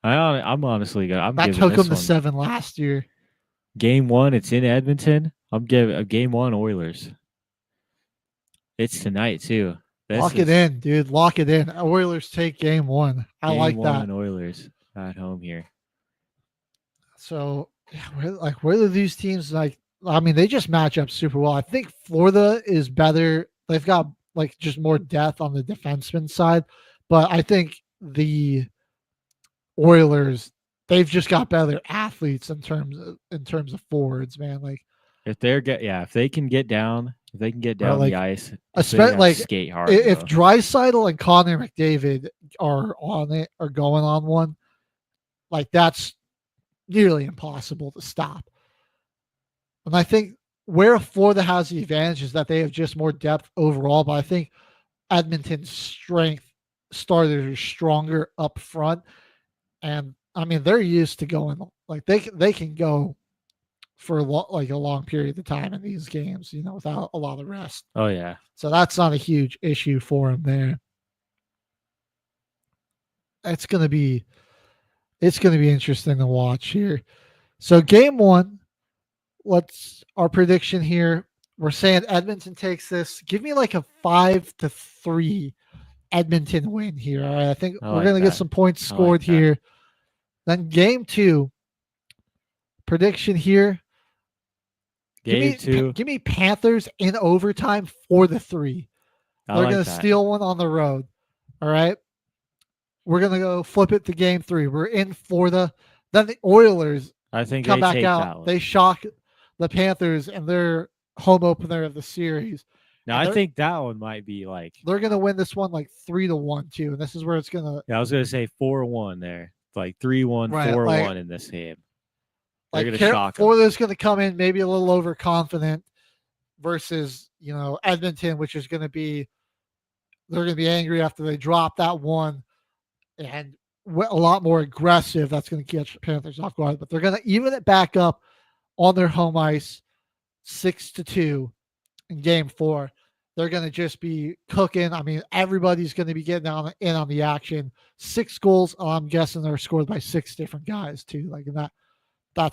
I'm honestly gonna.
That took them to 7 last year.
Game 1, it's in Edmonton. I'm giving a Game 1 Oilers. It's tonight too.
Lock it in, dude. Lock it in. Oilers take Game 1. I like that.
Game 1 Oilers at home here.
So, where do these teams like? I mean, they just match up super well. I think Florida is better. They've got just more depth on the defenseman side, but I think the Oilers, they've just got better athletes in terms of forwards, man. Like
if they can get down the ice,
especially
skate hard.
If Draisaitl and Connor McDavid are on it or going on one, that's nearly impossible to stop. And I think where Florida has the advantage is that they have just more depth overall, but I think Edmonton's strength started stronger up front. And I mean, they're used to going they can go for a long period of time in these games, without a lot of rest.
Oh yeah.
So that's not a huge issue for them there. It's going to be interesting to watch here. So Game 1, what's our prediction here? We're saying Edmonton takes this. Give me a 5-3 Edmonton win here. All right. I think we're going to get some points scored here. Then Game 2, prediction here.
Game 2.
Give me Panthers in overtime 4-3. They're going to steal one on the road. All right. We're going to go flip it to Game 3. We're in Florida. Then the Oilers
I think
come
they
back
take that
out.
one.
They shock the Panthers in their home opener of the series.
Now, I think that one might be like
they're going to win this one like 3-1 too, and this is where it's going to.
Yeah, I was going to say 4-1 there, like 3-1,
Right,
4-1 in this game. They're
Like
going to shock them.
Florida's going to come in maybe a little overconfident versus Edmonton, which is going to be they're going to be angry after they drop that one, and a lot more aggressive. That's going to catch the Panthers off guard, but they're going to even it back up on their home ice, 6-2 in Game 4. They're going to just be cooking. I mean, everybody's going to be getting in on the action. 6 goals, I'm guessing, are scored by 6 different guys too, like in that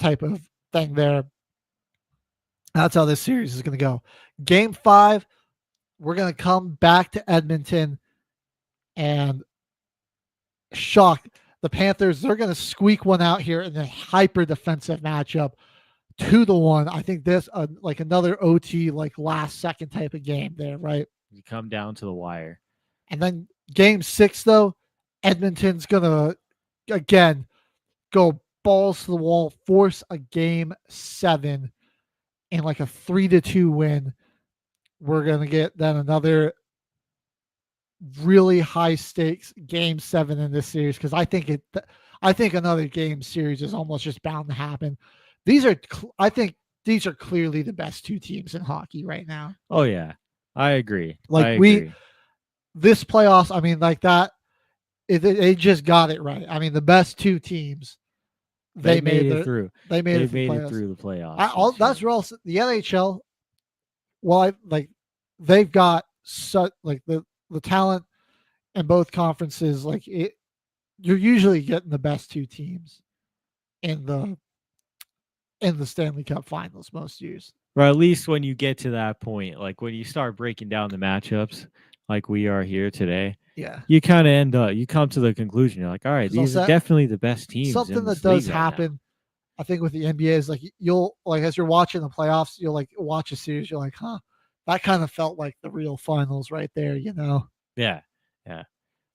type of thing there. That's how this series is going to go. Game 5, we're going to come back to Edmonton and shock the Panthers. They're going to squeak one out here in a hyper defensive matchup, 2-1. I think this like another OT, like last second type of game there, right?
You come down to the wire.
And then Game 6, though, Edmonton's going to, again, go balls to the wall, force a Game 7 and like a 3-2 win. We're going to get then another really high stakes Game 7 in this series because I think another game series is almost just bound to happen. I think these are clearly the best 2 teams in hockey right now.
Oh yeah, I agree.
This playoffs, I mean, like that, they just got it right. I mean, the best 2 teams, they made it through. They made it
through the playoffs.
That's where else the NHL. Well, they've got such like the talent in both conferences. Like you're usually getting the best 2 teams in the Stanley Cup Finals most years.
Or at least when you get to that point, like when you start breaking down the matchups, like we are here today.
Yeah,
you kind of you come to the conclusion. You're like, all right, these are definitely the best teams.
Something that does happen, I think, with the NBA is like you'll like as you're watching the playoffs, you'll like watch a series. You're like, huh, that kind of felt like the real finals right there,
Yeah.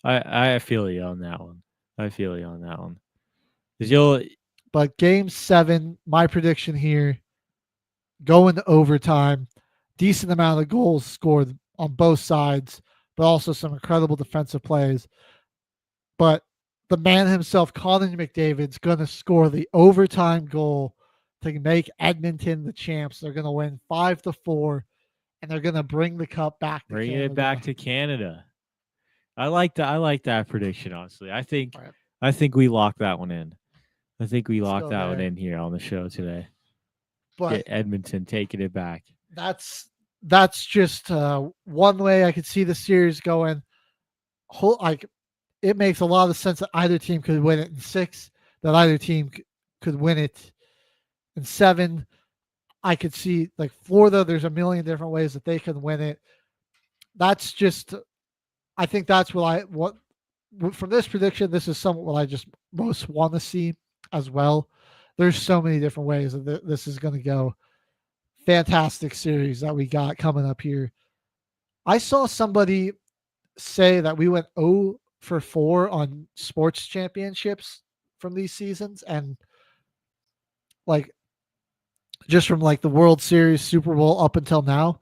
I feel you on that one.
But Game 7, my prediction here, going to overtime, decent amount of goals scored on both sides, but also some incredible defensive plays. But the man himself, Connor McDavid's going to score the overtime goal to make Edmonton the champs. They're going to win 5-4, and they're going to bring the cup back to Canada.
Bring it back to Canada. I like that prediction, honestly. I think we locked that one in. I think we locked that one in here on the show today.
But
get Edmonton taking it back.
That's just one way I could see the series going. It makes a lot of sense that either team could win it in 6, that either team could win it in 7. I could see like Florida, there's a million different ways that they can win it. That's just, I think that's what from this prediction, this is somewhat what I just most want to see as well. There's so many different ways that this is going to go. Fantastic series that we got coming up here. I saw somebody say that we went 0-4 on sports championships from these seasons, and like just from like the World Series, Super Bowl up until now,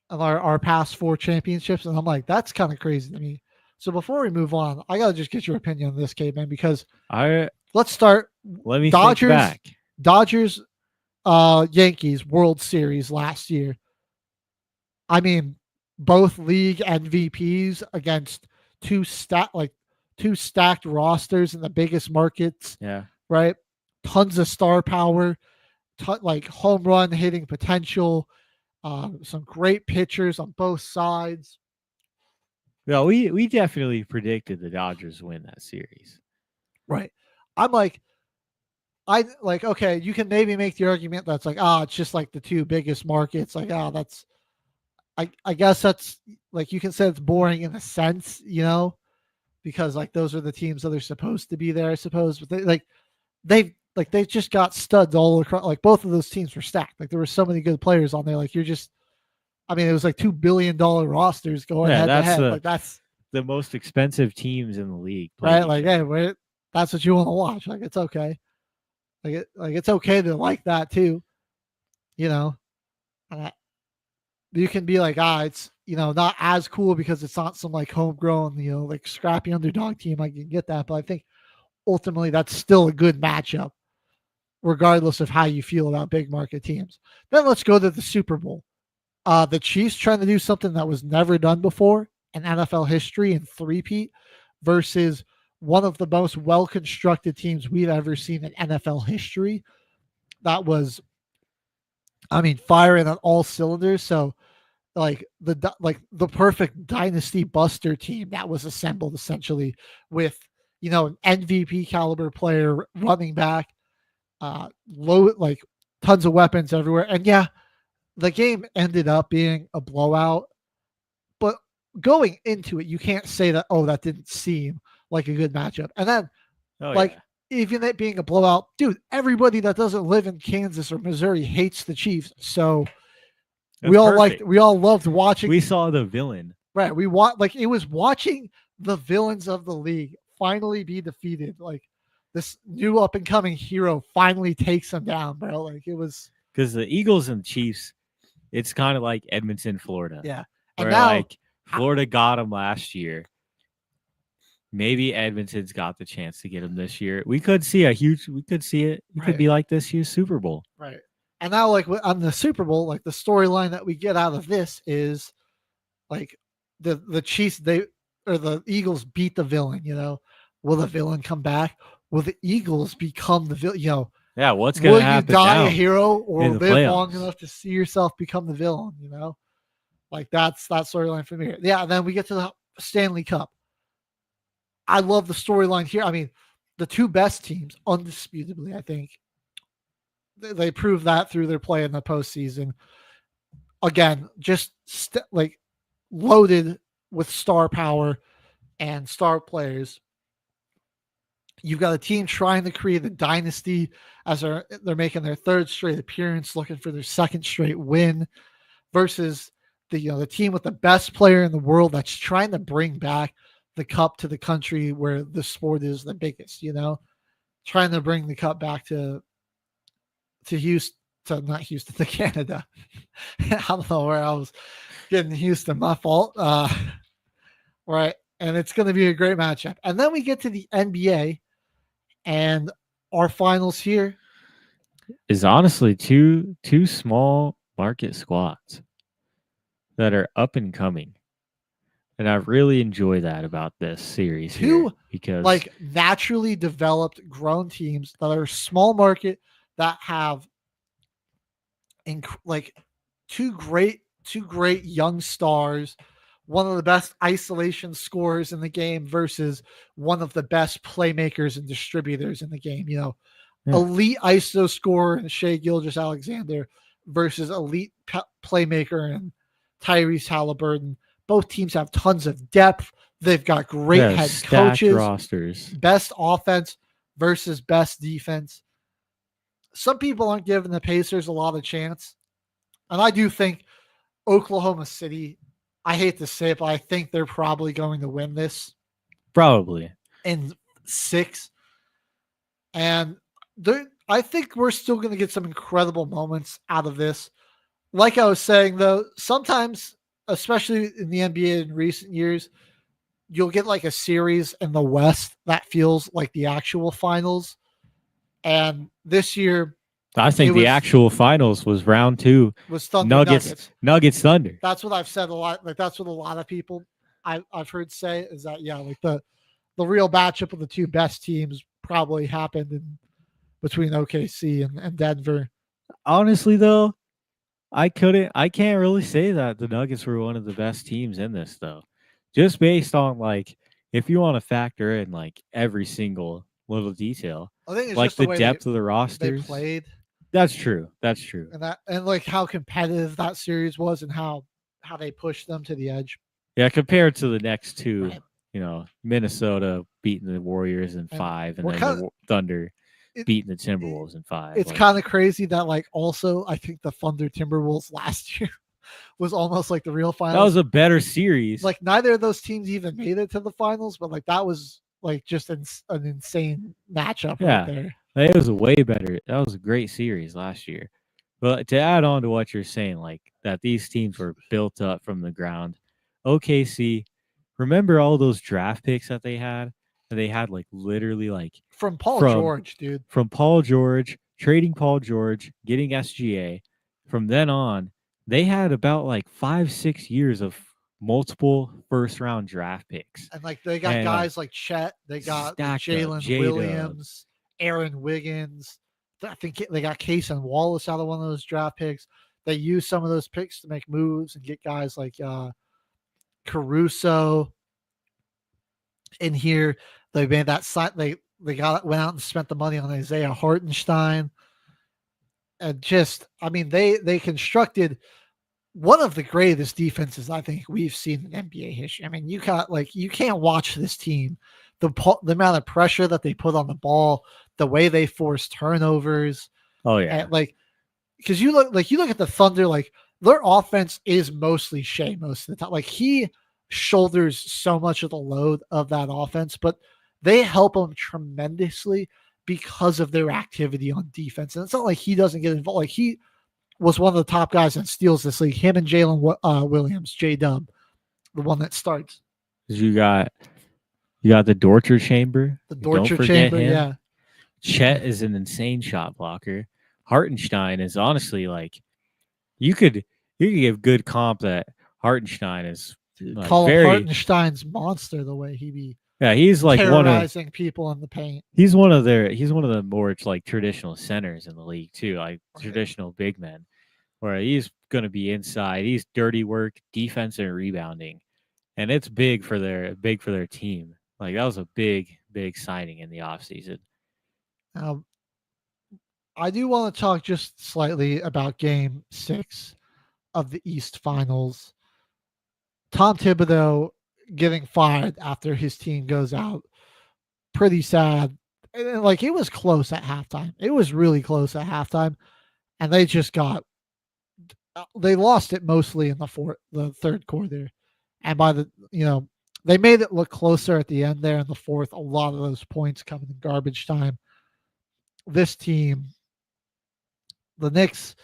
of our past 4 championships, and I'm like, that's kind of crazy to me. So before we move on, I gotta just get your opinion on this, Caveman, because let's start.
Let me think back.
Dodgers, Yankees World Series last year. I mean, both league MVPs against 2 stacked rosters in the biggest markets.
Yeah.
Right. Tons of star power, like home run hitting potential. Some great pitchers on both sides.
Well, we definitely predicted the Dodgers win that series.
Right. I'm like, okay, you can maybe make the argument that's like, it's just like the 2 biggest markets. Like, that's, I guess that's like, you can say it's boring in a sense, because like those are the teams that are supposed to be there, I suppose. But they just got studs all across. Like both of those teams were stacked. Like there were so many good players on there. Like it was like $2 billion rosters going head to head. Like that's
the most expensive teams in the league.
Right. Like, hey, that's what you want to watch. Like it's okay. It's okay to like that too, you know. Uh, you can be like, it's not as cool because it's not some like homegrown, like scrappy underdog team. I can get that, but I think ultimately that's still a good matchup, regardless of how you feel about big market teams. Then let's go to the Super Bowl. The Chiefs trying to do something that was never done before in NFL history and three-peat versus one of the most well-constructed teams we've ever seen in NFL history. That was, firing on all cylinders. So, the perfect dynasty buster team that was assembled essentially with, an MVP caliber player, running back, tons of weapons everywhere. And yeah, the game ended up being a blowout, but going into it, you can't say that, that didn't seem like a good matchup. And then, even it being a blowout, dude, everybody that doesn't live in Kansas or Missouri hates the Chiefs. So we all loved watching.
We saw the villain.
Right. It was watching the villains of the league finally be defeated. Like this new up and coming hero finally takes them down, bro. Like it was
because the Eagles and Chiefs, it's kind of like Edmonton, Florida.
Yeah.
And now, Florida got them last year. Maybe Edmonton's got the chance to get them this year. We could see it. It could be like this year's Super Bowl.
Right. And now, on the Super Bowl, the storyline that we get out of this is the Chiefs, the Eagles beat the villain, Will the villain come back? Will the Eagles become the villain?
Yeah, what's going to happen?
Will you die
now
a hero or live
playoffs?
Long enough to see yourself become the villain, That's that storyline for me. Yeah, and then we get to the Stanley Cup. I love the storyline here. The two best teams, undisputably, I think, they proved that through their play in the postseason. Again, just loaded with star power and star players. You've got a team trying to create a dynasty as they're making their third straight appearance, looking for their second straight win, versus the team with the best player in the world that's trying to bring back the cup to the country where the sport is the biggest, trying to bring the cup back to Houston, not Houston, to Canada. I don't know where I was getting Houston, my fault. Right. And it's going to be a great matchup. And then we get to the NBA, and our finals here
is honestly two small market squads that are up and coming. And I really enjoy that about this series here because
naturally developed, grown teams that are small market that have two great young stars, one of the best isolation scorers in the game versus one of the best playmakers and distributors in the game. Elite ISO scorer and Shai Gilgeous-Alexander versus elite playmaker and Tyrese Halliburton. Both teams have tons of depth. They've got great head coaches,
rosters,
best offense versus best defense. Some people aren't giving the Pacers a lot of chance. And I do think Oklahoma City, I hate to say it, but I think they're probably going to win this.
Probably.
In 6. And I think we're still going to get some incredible moments out of this. Like I was saying, though, sometimes, especially in the NBA in recent years, you'll get a series in the West that feels like the actual finals. And this year,
I think the actual finals was round 2.
Was Nuggets
Thunder.
That's what I've said a lot. That's what a lot of people I've heard say is that, the real matchup of the two best teams probably happened between OKC and Denver.
Honestly, though, I can't really say that the Nuggets were one of the best teams in this, though. Just based on, if you want to factor in, every single little detail.
I think it's just the
depth of the rosters.
They played.
That's true.
And how competitive that series was and how they pushed them to the edge.
Yeah, compared to the next two, Minnesota beating the Warriors in 5 and then the Thunder beating the Timberwolves in 5.
It's kind of crazy that also I think the Thunder Timberwolves last year was almost like the real finals.
That was a better series.
Neither of those teams even made it to the finals, but that was just an insane matchup right there.
It was a way better. That was a great series last year. But to add on to what you're saying, like that these teams were built up from the ground. OKC, remember all those draft picks that they had? And they had like literally like
From Paul George, dude.
From Paul George, trading Paul George, getting SGA. From then on, they had about like 5-6 years of multiple first round draft picks.
And like they got guys like Chet, they got Jalen Williams, Aaron Wiggins. I think they got Case and Wallace out of one of those draft picks. They used some of those picks to make moves and get guys like Caruso in here. They made that site. They went out and spent the money on Isaiah Hartenstein. And just, I mean, they constructed one of the greatest defenses I think we've seen in NBA history. I mean, you can't watch this team. The amount of pressure that they put on the ball, the way they force turnovers.
Oh yeah.
And because you look at the Thunder, like their offense is mostly Shea most of the time. Like he shoulders so much of the load of that offense, but they help him tremendously because of their activity on defense. And it's not like he doesn't get involved. Like he was one of the top guys in steals this league. Him and Jalen Williams, J-Dub, the one that starts.
You got the Dorcher chamber.
The Dorcher chamber, yeah.
Chet is an insane shot blocker. Hartenstein is honestly like you could give good comp that Hartenstein is like
call him Hartenstein's monster the way he be.
Yeah, he's like
terrorizing people in the paint.
He's one of the more like traditional centers in the league too, like traditional big men, where he's going to be inside. He's dirty work, defense, and rebounding, and it's big for their team. Like that was a big signing in the offseason.
I do want to talk just slightly about Game 6 of the East Finals. Tom Thibodeau getting fired after his team goes out. Pretty sad. And like it was close at halftime. It was really close at halftime. And they lost it mostly in the third quarter. And by they made it look closer at the end there in the fourth. A lot of those points coming in garbage time. This team, the Knicks,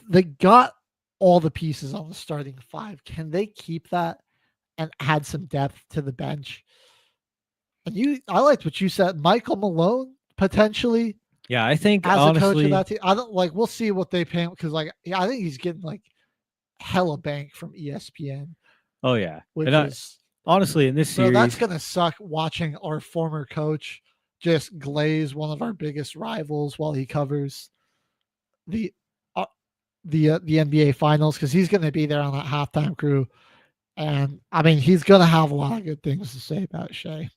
they got all the pieces on the starting five. Can they keep that and add some depth to the bench? And I liked what you said, Michael Malone potentially.
Yeah, I think
as
honestly,
a coach of that team, I don't we'll see what they pay him because I think he's getting like hella bank from ESPN.
Oh yeah,
which is
honestly in this series,
that's gonna suck watching our former coach just glaze one of our biggest rivals while he covers the NBA Finals because he's going to be there on that halftime crew, and I mean he's going to have a lot of good things to say about Shea.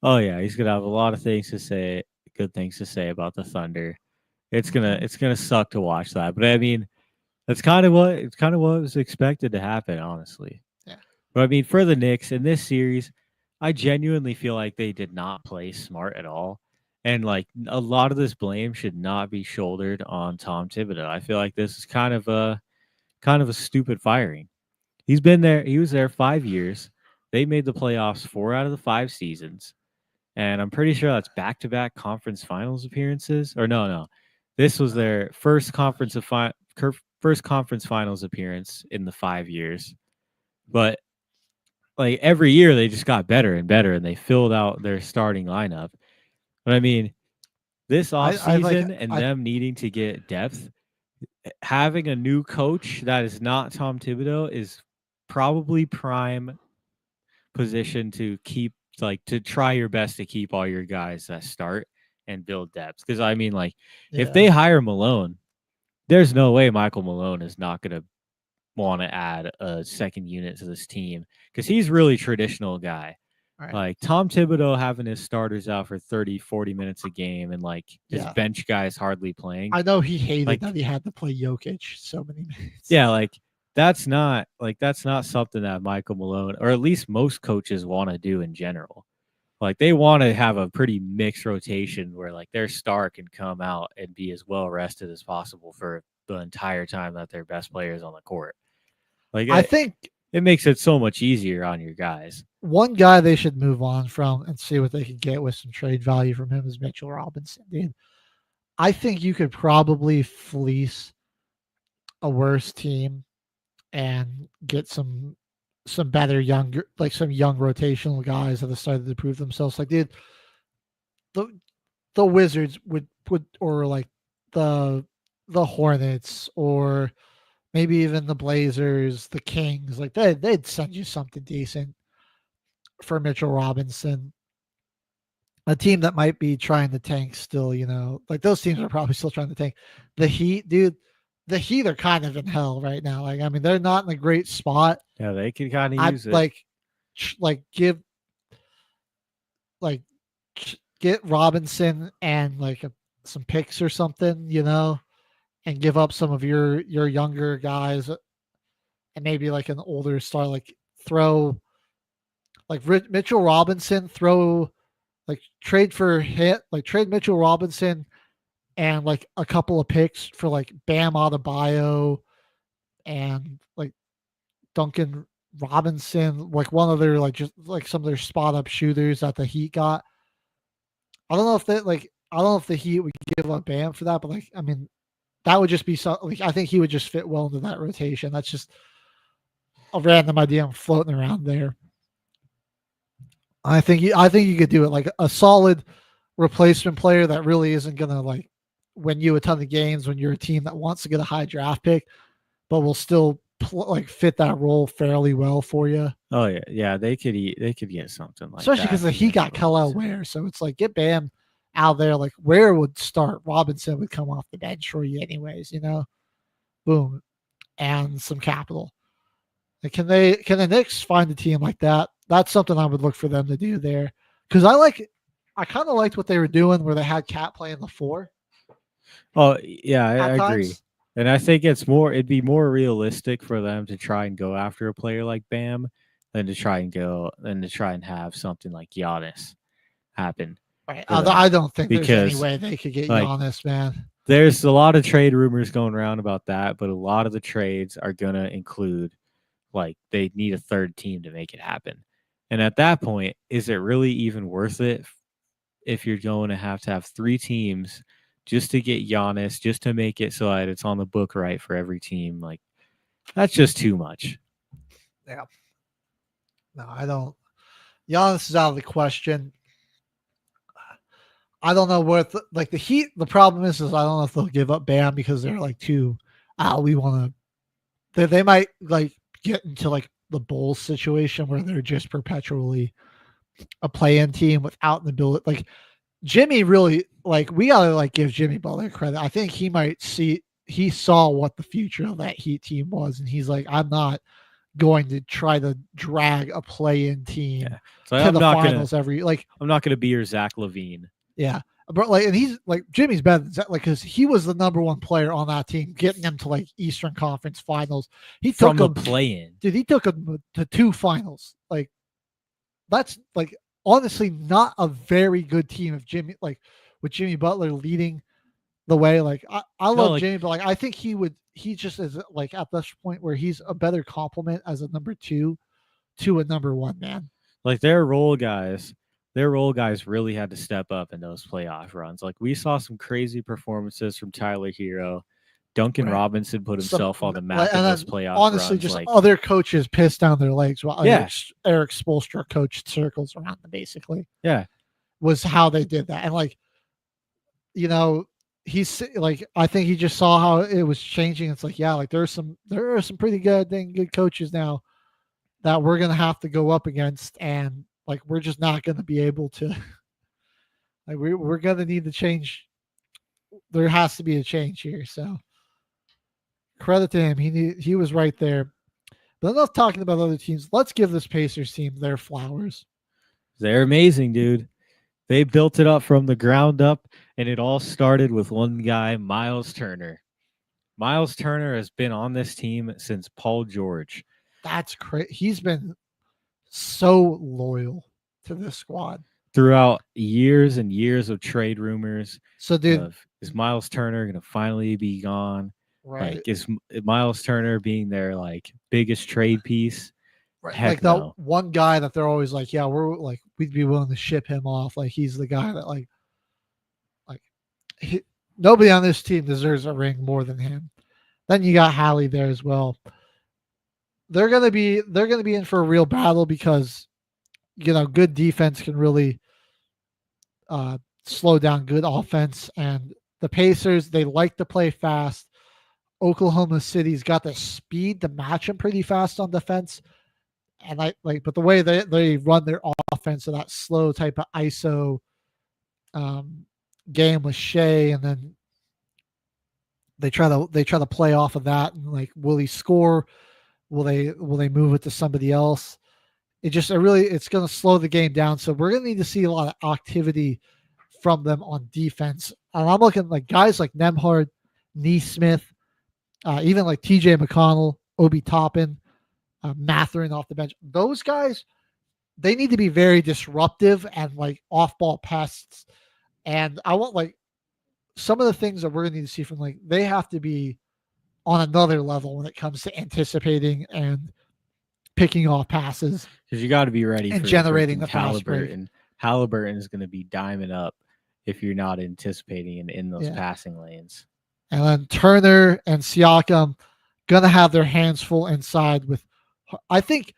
Oh yeah, he's going to have a lot of things to say, good things to say about the Thunder. It's gonna suck to watch that, but I mean, that's kind of what was expected to happen, honestly.
Yeah.
But I mean, for the Knicks in this series, I genuinely feel like they did not play smart at all. And like a lot of this blame should not be shouldered on Tom Thibodeau. I feel like this is kind of a stupid firing. He's been there. He was there 5 years. They made the playoffs 4 out of the 5 seasons. And I'm pretty sure that's back-to-back conference finals appearances. Or no. This was their first conference finals appearance in the 5 years. But like every year they just got better and better and they filled out their starting lineup. But I mean, this offseason and them needing to get depth, having a new coach that is not Tom Thibodeau is probably prime position to keep, like, to try your best to keep all your guys that start and build depth. Because I mean, like, if they hire Malone, there's no way Michael Malone is not going to want to add a second unit to this team because he's really traditional guy.
Right.
Like Tom Thibodeau having his starters out for 30-40 minutes a game and like his bench guys hardly playing.
I know he hated that he had to play Jokic so many minutes.
Yeah, like that's not something that Michael Malone or at least most coaches want to do in general. Like they want to have a pretty mixed rotation where like their star can come out and be as well rested as possible for the entire time that their best player is on the court. Like
I think
it makes it so much easier on your guys.
One guy they should move on from and see what they could get with some trade value from him is Mitchell Robinson, dude. I think you could probably fleece a worse team and get some better younger, like some young rotational guys that have started to prove themselves. Like, dude, the Wizards would or like the Hornets, or maybe even the Blazers, the Kings, like they'd send you something decent for Mitchell Robinson. A team that might be trying to tank still, like those teams are probably still trying to tank. The Heat, dude, the Heat are kind of in hell right now. Like, I mean, they're not in a great spot.
Yeah, they could kind of use it.
Get Robinson and like some picks or something, and give up some of your younger guys, and maybe like an older star, like throw like Mitchell Robinson, trade Mitchell Robinson and like a couple of picks for like Bam Adebayo and like Duncan Robinson, like one of their just like some of their spot up shooters that the Heat got. I don't know if the Heat would give up Bam for that, but like, I mean, that would just be I think he would just fit well into that rotation. That's just a random idea I'm floating around there. I think you could do it, like a solid replacement player that really isn't gonna like win you a ton of games when you're a team that wants to get a high draft pick, but will still fit that role fairly well for you.
Oh yeah, they could get something like
especially because he got Kel'el Ware, so it's like get Bam out there. Like Ware would start, Robinson would come off the bench for you anyways, boom, and some capital. Like, can the Knicks find a team like that? That's something I would look for them to do there, because I kind of liked what they were doing where they had Cat playing the 4.
Oh yeah, I agree. And I think it'd be more realistic for them to try and go after a player like Bam than to try and have something like Giannis happen.
Right. I don't think there's any way they could get Giannis, man.
There's a lot of trade rumors going around about that, but a lot of the trades are going to include like they need a third team to make it happen. And at that point, is it really even worth it if you're going to have 3 teams just to get Giannis, just to make it so that it's on the book right for every team? Like, that's just too much.
Yeah. No, I don't. Giannis is out of the question. I don't know what the Heat. The problem is I don't know if they'll give up Bam because they're like too. We want to. They might like get into like the Bulls situation where they're just perpetually a play-in team without the ability. Like Jimmy really we gotta give Jimmy Butler credit. I think he saw what the future of that Heat team was, and he's like, I'm not going to try to drag a play-in team to the finals I'm
not gonna be your Zach LaVine.
Yeah, but and he's Jimmy's better than Zach, because he was the number 1 player on that team, getting them to Eastern Conference Finals. He took them
play-in,
dude. He took them to 2 finals. That's honestly not a very good team of Jimmy, with Jimmy Butler leading the way. I love Jimmy, but I think he just is at this point where he's a better complement as a number 2 to a number 1 man.
Their role guys really had to step up in those playoff runs. We saw some crazy performances from Tyler Hero. Duncan Robinson put himself on the map in those playoff
honestly,
runs.
Just other coaches pissed down their legs while Eric Spoelstra coached circles around them, basically.
Yeah.
Was how they did that. And he's I think he just saw how it was changing. It's there are some pretty good coaches now that we're gonna have to go up against, and we're just not gonna be able to we're gonna need to change. There has to be a change here. So credit to him. He was right there. But enough talking about other teams. Let's give this Pacers team their flowers.
They're amazing, dude. They built it up from the ground up, and it all started with one guy, Miles Turner. Miles Turner has been on this team since Paul George.
That's crazy. He's been so loyal to this squad
throughout years and years of trade rumors.
So, dude,
is Miles Turner going to finally be gone?
Right.
Is Miles Turner being their biggest trade piece?
Right.
Heck
Like the
no.
one guy that they're always like, yeah, we'd be willing to ship him off. Like he's the guy that like nobody on this team deserves a ring more than him. Then you got Hallie there as well. They're gonna be in for a real battle because good defense can really slow down good offense, and the Pacers, they like to play fast. Oklahoma City's got the speed to match them pretty fast on defense. And but the way they run their offense, so that slow type of ISO game with Shea, and then they try to play off of that, and like, will he score? Will they move it to somebody else? It's going to slow the game down. So we're going to need to see a lot of activity from them on defense. And I'm looking like guys like Nemhard, Neesmith, even like TJ McConnell, Obi Toppin, Matherin off the bench. Those guys, they need to be very disruptive and like off-ball pests. And I want like some of the things that we're going to need to see from, like, they have to be on another level when it comes to anticipating and picking off passes.
Because you got to be ready
and
for
generating the fast break.
Halliburton. Halliburton is going to be diming up if you're not anticipating and in those passing lanes.
And then Turner and Siakam going to have their hands full inside with, I think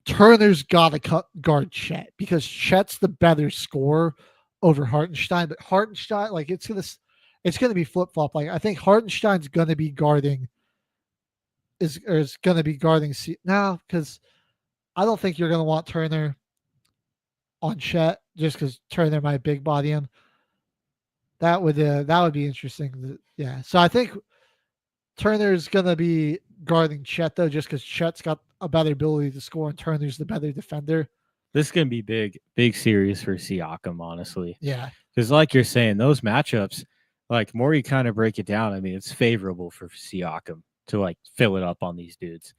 Turner's got to guard Chet because Chet's the better scorer over Hartenstein. But Hartenstein, like, it's going to be flip-flop. Like, I think Hartenstein's going to be guarding is going to be guarding now, because I don't think you're going to want Turner on Chet just because Turner might big body him. That would be interesting. Yeah. So I think Turner's going to be guarding Chet, though, just because Chet's got a better ability to score and Turner's the better defender.
This is going to be big series for Siakam, honestly.
Yeah.
Because like you're saying, those matchups, like, more you kind of break it down, I mean, it's favorable for Siakam to, like, fill it up on these dudes.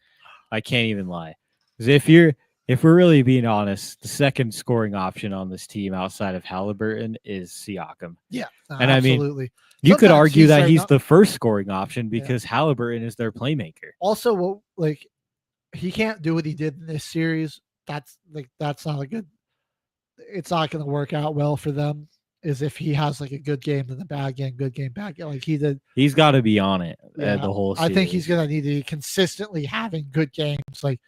I can't even lie. Because if we're really being honest, the second scoring option on this team outside of Halliburton is Siakam.
Yeah,
and
absolutely.
I mean, you could argue that he's the first scoring option because Halliburton is their playmaker.
Also, like, he can't do what he did in this series. That's not a good. It's not going to work out well for them. Is if he has like a good game, then a bad game, good game, bad game, like he did.
He's got to be on it the whole series.
I think he's going to need to be consistently having good games, like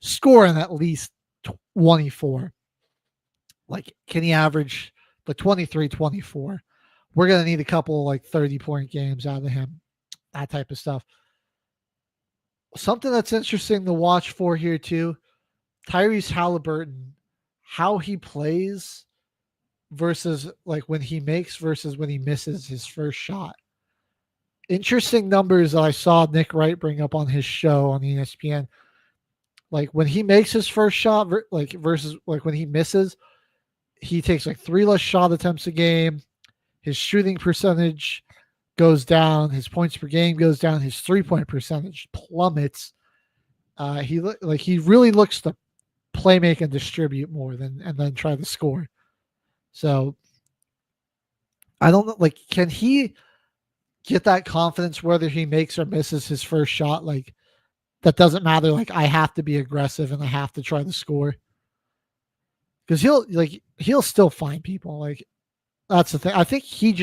scoring at least 24. Like, can he average the 23, 24? We're going to need a couple like 30-point games out of him, that type of stuff. Something that's interesting to watch for here too, Tyrese Halliburton, how he plays versus like when he makes versus when he misses his first shot. Interesting numbers that I saw Nick Wright bring up on his show on ESPN. Like, when he makes his first shot, like, versus like when he misses, he takes like 3 less shot attempts a game. His shooting percentage goes down. His points per game goes down. His 3-point percentage plummets. He really looks to play, make, and distribute more and then try to score. So I don't know, like, can he get that confidence whether he makes or misses his first shot? Like, that doesn't matter. Like, I have to be aggressive and I have to try to score. Because he'll still find people. Like, that's the thing. I think he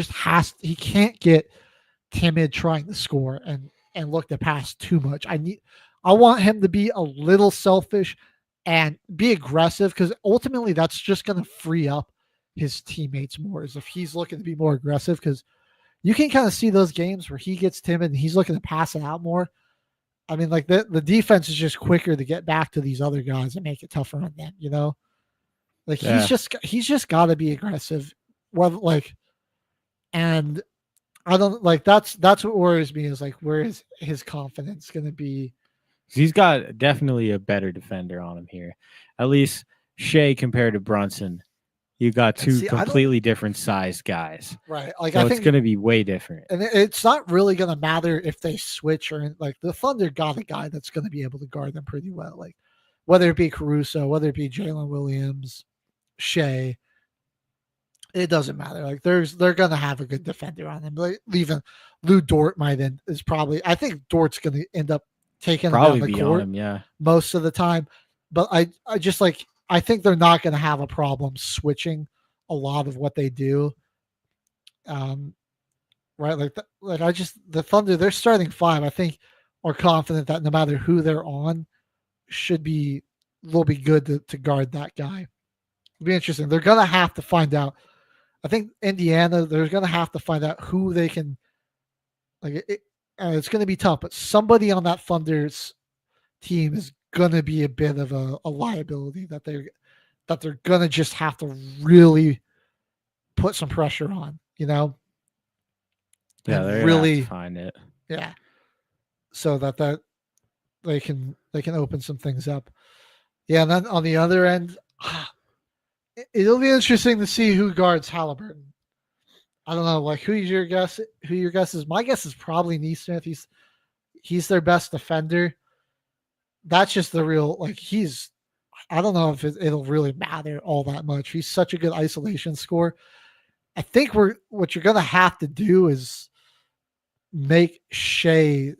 can't get timid trying to score and look to pass too much. I want him to be a little selfish and be aggressive, because ultimately that's just going to free up his teammates more, is if he's looking to be more aggressive, because you can kind of see those games where he gets timid and he's looking to pass it out more. I mean, like, the defense is just quicker to get back to these other guys and make it tougher on them, you know? Like, he's just got to be aggressive. Well, like, and I don't like, that's what worries me, is like, where is his confidence going to be?
He's got definitely a better defender on him here. At least Shea compared to Brunson, you got two completely different sized guys.
Right. Like,
so
I think
it's going to be way different.
And it's not really going to matter if they switch or, like, the Thunder got a guy that's going to be able to guard them pretty well. Like, whether it be Caruso, whether it be Jalen Williams, Shea, it doesn't matter. Like, they're going to have a good defender on them. Like, even Lou Dort I think Dort's going to end up taking him down the court
on him,
most of the time. but I just like I think they're not going to have a problem switching a lot of what they do. Right, like I just the Thunder, their starting five, I think, are confident that no matter who they're on, they'll be good to guard that guy. It'll be interesting. They're gonna have to find out. I think Indiana, they're gonna have to find out who they can it's gonna be tough, but somebody on that Thunder's team is gonna be a bit of a liability that they're gonna just have to really put some pressure on,
Yeah, they're
really
gonna have to find it.
Yeah. So that they can open some things up. Yeah, and then on the other end, it'll be interesting to see who guards Halliburton. I don't know, like who your guess is? My guess is probably Neesmith. He's their best defender. That's just the real I don't know if it'll really matter all that much. He's such a good isolation scorer. I think what you're gonna have to do is make Shea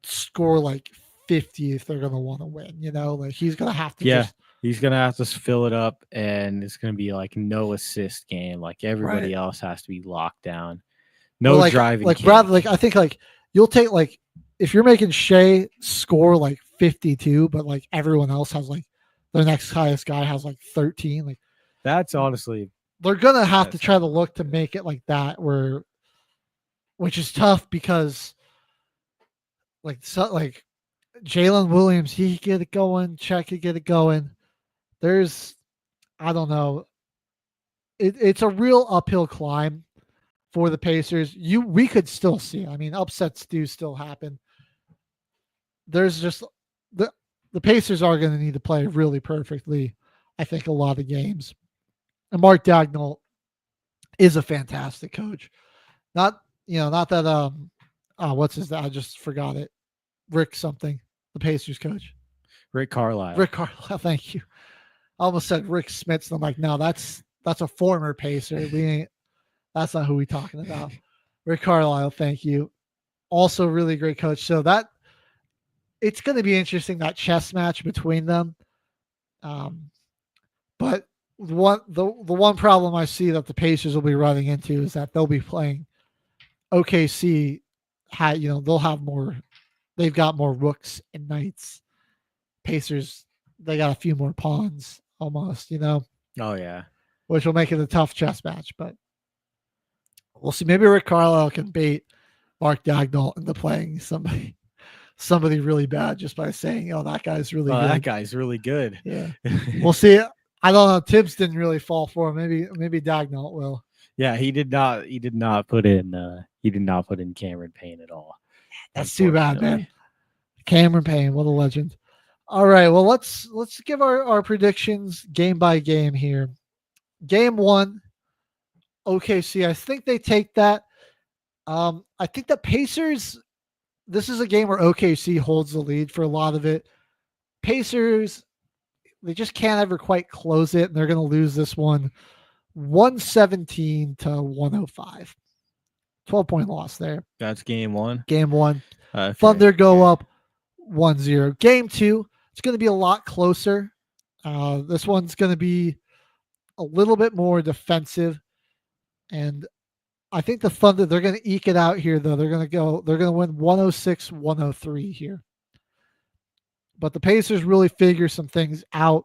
score like 50 if they're gonna want to win. Like he's gonna have to
he's gonna have to fill it up, and it's gonna be like no assist game. Like everybody else has to be locked down. No driving.
Like Brad, I think you'll take if you're making Shea score like 52, but like everyone else has the next highest guy has 13.
That's honestly
they're gonna have to try to look to make it like that, which is tough because Jalen Williams, he could get it going, Chet could get it going. I don't know. It's a real uphill climb for the Pacers. We could still see. I mean, upsets do still happen. There's just the Pacers are going to need to play really perfectly, I think, a lot of games. And Mark Dagnall is a fantastic coach. Not that what's his name? I just forgot it. Rick something, the Pacers coach.
Rick Carlisle.
Rick Carlisle, thank you. I almost said Rick Smits. I'm like, no, that's a former Pacer. That's not who we're talking about. Rick Carlisle, thank you. Also really great coach. So that it's going to be interesting, that chess match between them. But the one problem I see that the Pacers will be running into is that they'll be playing OKC. They'll have more. They've got more rooks and knights. Pacers, they got a few more pawns almost.
Oh yeah,
which will make it a tough chess match. But we'll see. Maybe Rick Carlisle can bait Mark Dagnall into playing somebody really bad just by saying, "Oh, that guy's really good."
That guy's really good.
Yeah, we'll see. I don't know. Tibbs didn't really fall for him. Maybe Dagnall will.
Yeah, he did not. He did not put in. He did not put in Cameron Payne at all.
That's too bad, man. Cameron Payne, what a legend. All right, well, let's give our predictions game by game here. Game 1, OKC. I think they take that. I think the Pacers, this is a game where OKC holds the lead for a lot of it. Pacers, they just can't ever quite close it, and they're going to lose this one 117 to 105. 12-point loss there.
That's game 1.
Game 1. Thunder go up 1-0. Game 2, it's going to be a lot closer. This one's going to be a little bit more defensive. And I think the Thunder, they're going to eke it out here, though. They're going to win 106-103 here. But the Pacers really figure some things out.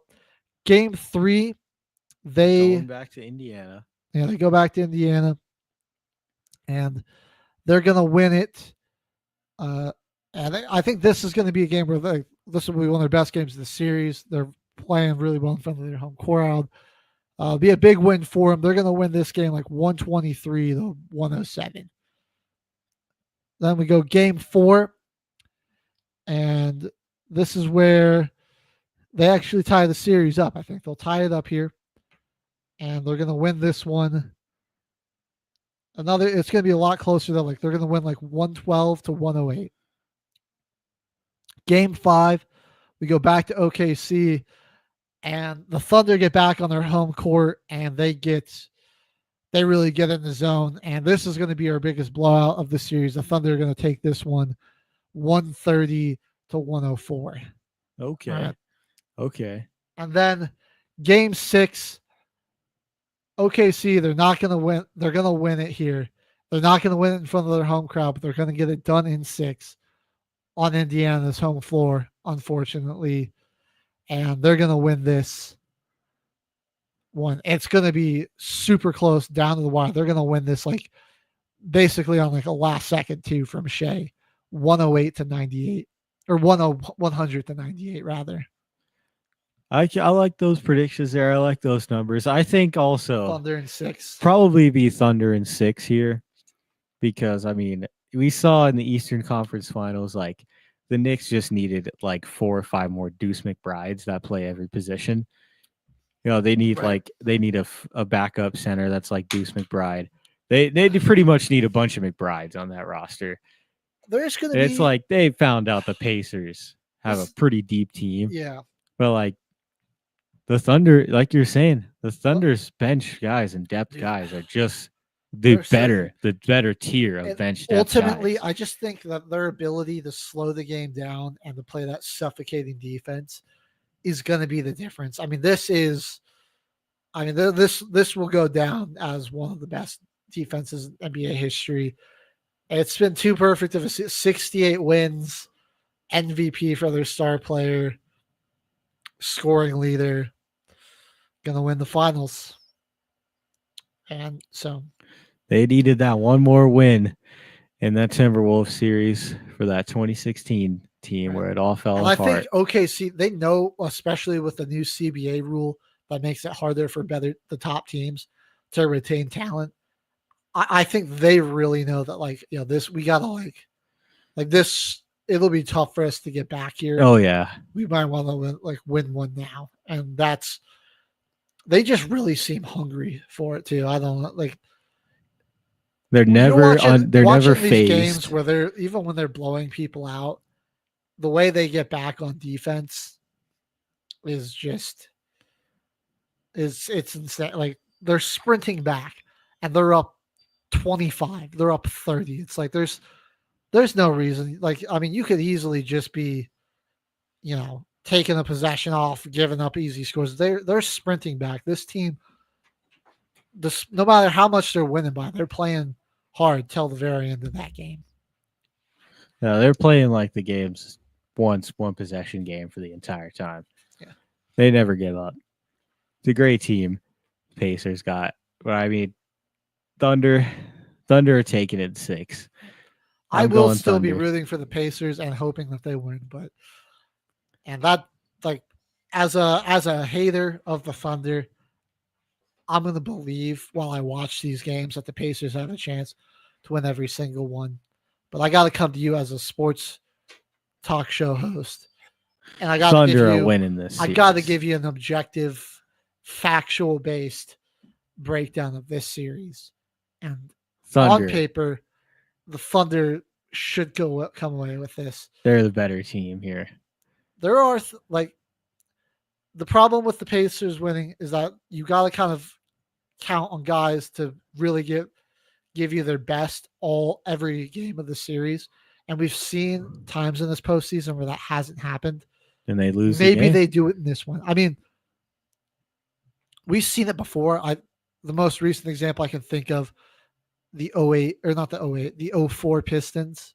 Game 3,
going back to Indiana.
Yeah, they go back to Indiana. And they're going to win it. And I think this is going to be a game where this will be one of their best games of the series. They're playing really well in front of their home crowd. Be a big win for them. They're going to win this game 123 to 107. Then we go game 4. And this is where they actually tie the series up. I think they'll tie it up here. And they're going to win this one. It's going to be a lot closer though. They're going to win 112 to 108. Game 5, we go back to OKC, and the Thunder get back on their home court, and they really get in the zone. And this is going to be our biggest blowout of the series. The Thunder are going to take this one 130 to 104.
Okay. Okay.
And then game 6, OKC, they're not going to win. They're going to win it here. They're not going to win it in front of their home crowd, but they're going to get it done in 6 on Indiana's home floor, unfortunately. And they're going to win this one. It's going to be super close down to the wire. They're going to win this like basically on like a last second too from Shea, 108-98 or 100-98 rather.
I like those predictions there. I like those numbers. I think also
Thunder in 6.
probably be Thunder in 6 here because, I mean, we saw in the Eastern Conference Finals, like, the Knicks just needed like 4 or 5 more Deuce McBrides that play every position. You know, they need a backup center that's like Deuce McBride. They pretty much need a bunch of McBrides on that roster.
There's going to be.
It's like they found out the Pacers have a pretty deep team.
Yeah.
But like the Thunder, like you're saying, the Thunder's bench guys and depth guys are just the better tier of bench depth
ultimately,
guys.
I just think that their ability to slow the game down and to play that suffocating defense is going to be the difference. I mean, this will go down as one of the best defenses in NBA history. It's been too perfect of a 68 wins, MVP for their star player, scoring leader, going to win the finals. And so
they needed that one more win in that Timberwolves series for that 2016 team where it all fell apart.
I think OKC, they know, especially with the new CBA rule that makes it harder for the top teams to retain talent. I think they really know that, like, you know, this, we got to like this, it'll be tough for us to get back here.
Oh yeah.
We might want to win one now. And they just really seem hungry for it too. I don't know, like,
they're never phased.
Games where they're, even when they're blowing people out, the way they get back on defense is just it's insane. Like, they're sprinting back and they're up 25, they're up 30. It's like there's no reason. Like, I mean, you could easily just be, you know, taking a possession off, giving up easy scores. They're sprinting back. This team, no matter how much they're winning by, they're playing hard till the very end of that game.
Yeah, they're playing like the game's one possession game for the entire time.
Yeah,
they never give up. It's a great team Pacers got, but I mean, Thunder are taking it 6.
I will still be rooting for the Pacers and hoping that they win, and that, like, as a hater of the Thunder, I'm going to believe while I watch these games that the Pacers have a chance to win every single one. But I got to come to you as a sports talk show host, and I got to give you
winning this.
I got to give you an objective, factual based breakdown of this series. And
Thunder.
On paper, the Thunder should come away with this.
They're the better team here.
There are the problem with the Pacers winning is that you got to kind of count on guys to really give you their best every game of the series. And we've seen times in this postseason where that hasn't happened.
And they lose.
Maybe they do it in this one. I mean, we've seen it before. The most recent example I can think of, the 04 Pistons,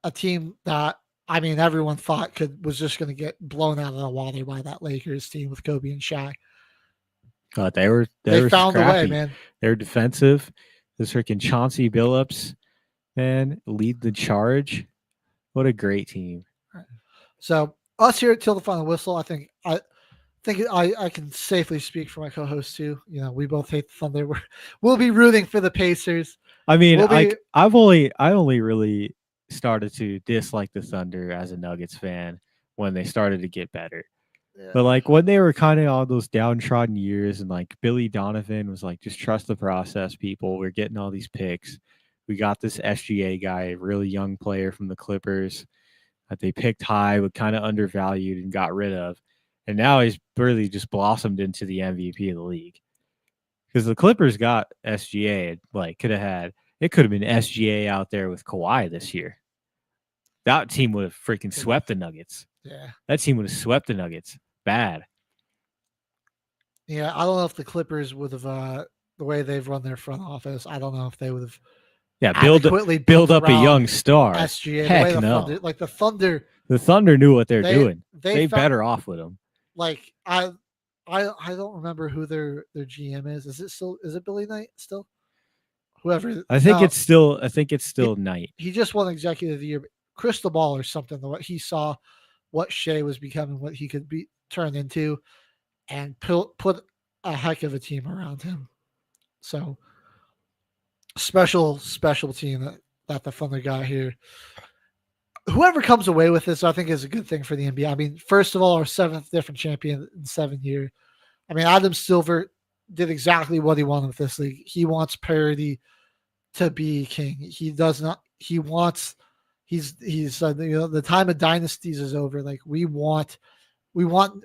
a team that, I mean, everyone thought was just going to get blown out of the water by that Lakers team with Kobe and Shaq.
They were
found
scrappy.
a way, man.
They're defensive. This freaking Chauncey Billups, man, lead the charge. What a great team.
So us here at Till the Final Whistle, I think I can safely speak for my co-host too. You know, we both hate the Thunder. We'll be rooting for the Pacers.
I mean, I only really started to dislike the Thunder as a Nuggets fan when they started to get better. Yeah. But like when they were kind of on those downtrodden years, and like Billy Donovan was like, just trust the process, people. We're getting all these picks. We got this SGA guy, a really young player from the Clippers that they picked high, but kind of undervalued and got rid of. And now he's really just blossomed into the MVP of the league. Because the Clippers got SGA, like could have been SGA out there with Kawhi this year. That team would have freaking swept the Nuggets.
Yeah.
That team would have swept the Nuggets. bad.
Yeah, I don't know if the Clippers would have the way they've run their front office. I don't know if they would have.
Yeah, build up a young star.
SGA.
Heck
the way
no.
The Thunder.
The Thunder knew what they're doing. They
found,
better off with them.
Like I don't remember who their GM is. Is it Billy Knight still? Whoever.
I think it's still Knight.
He just won Executive of the Year. Crystal ball or something. What he saw, what Shea was becoming, what he could be turned into, and put a heck of a team around him. So special team that the Thunder got here. Whoever comes away with this, I think, is a good thing for the NBA. I mean, first of all, our 7th different champion in 7 years. I mean, Adam Silver did exactly what he wanted with this league. He wants parity to be king. He does not. He wants. He's the time of dynasties is over. Like we want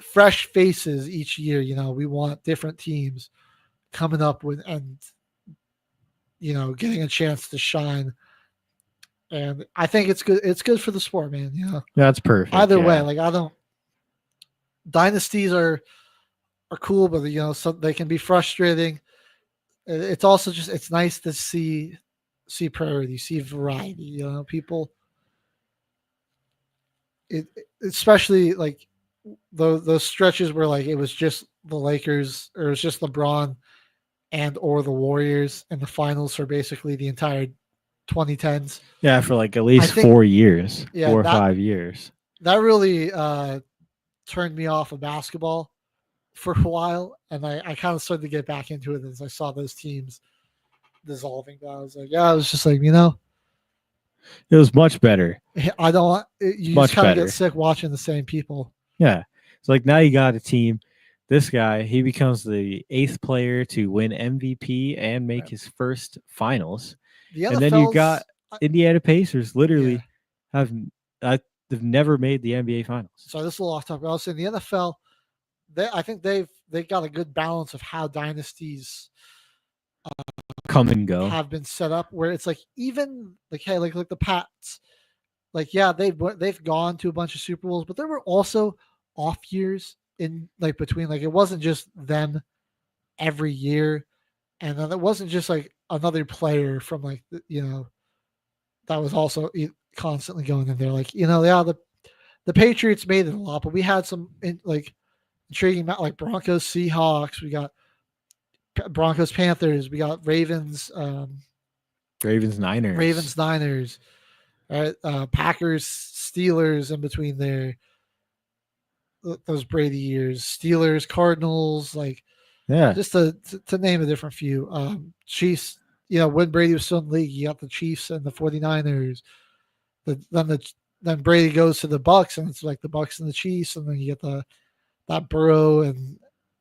fresh faces each year. We want different teams coming up with and getting a chance to shine. And I think it's good. It's good for the sport, man.
That's perfect.
Either way, dynasties are cool, but they can be frustrating. It's also it's nice to see parity, see variety. People. Especially like those stretches where like it was just the Lakers or it was just LeBron or the Warriors in the finals for basically the entire 2010s.
Yeah, for like at least 4 years, 4 or 5 years.
That really turned me off of basketball for a while, and I kind of started to get back into it as I saw those teams dissolving. But I was like, I was just like,
it was much better.
I don't want you just kind of get sick watching the same people.
Yeah. It's like now you got a team. This guy, he becomes the 8th player to win MVP and make his first finals. And then you got Indiana Pacers literally they've never made the NBA finals.
So this is a little off topic. I was saying the NFL, I think they've got a good balance of how dynasties
come and go
have been set up where it's like even like hey like the Pats they've gone to a bunch of Super Bowls, but there were also off years in like between, like it wasn't just them every year, and then it wasn't just like another player from like that was also constantly going in there. Like the Patriots made it a lot, but we had some intriguing like Broncos Seahawks, we got Broncos Panthers, we got Ravens Niners, right? Packers Steelers in between there, those Brady years, Steelers Cardinals, just to name a different few. Chiefs, when Brady was still in the league, you got the Chiefs and the 49ers. Then Brady goes to the Bucks, and it's like the Bucks and the Chiefs, and then you get that Burrow and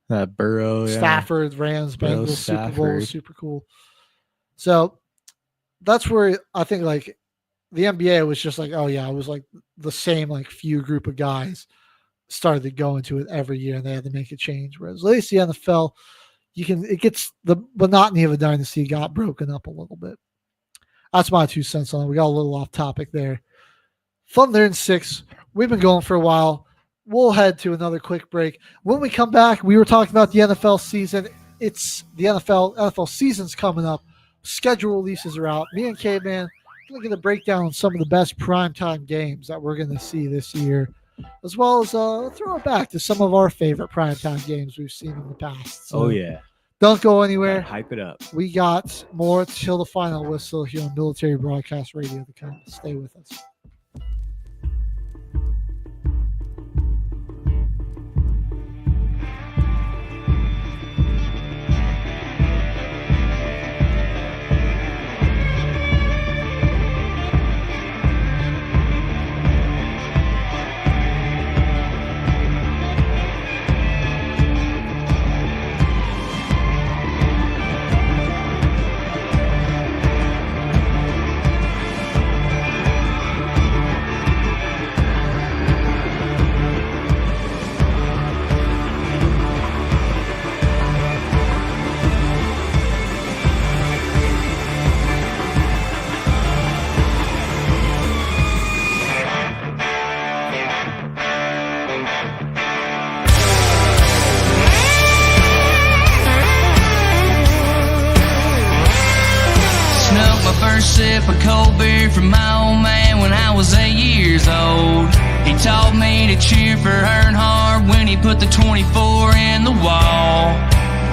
Stafford, Rams, Bengals, Super Bowl, super cool. So that's where I think like the NBA was just like, oh yeah, it was like the same like few group of guys started to go into it every year, and they had to make a change. Whereas at least the NFL, it gets the monotony of a dynasty got broken up a little bit. That's my 2 cents on it. We got a little off topic there. Thunder in 6. We've been going for a while. We'll head to another quick break. When we come back, we were talking about the NFL season. It's the NFL season's coming up. Schedule releases are out. Me and Caveman are going to get a breakdown on some of the best primetime games that we're going to see this year, as well as throw it back to some of our favorite primetime games we've seen in the past. So don't go anywhere.
Hype it up.
We got more till the final whistle here on Military Broadcast Radio. Stay with us.
first sip of cold beer from my old man when I was 8 years old. He taught me to cheer for Earnhardt when he put the 24 in the wall.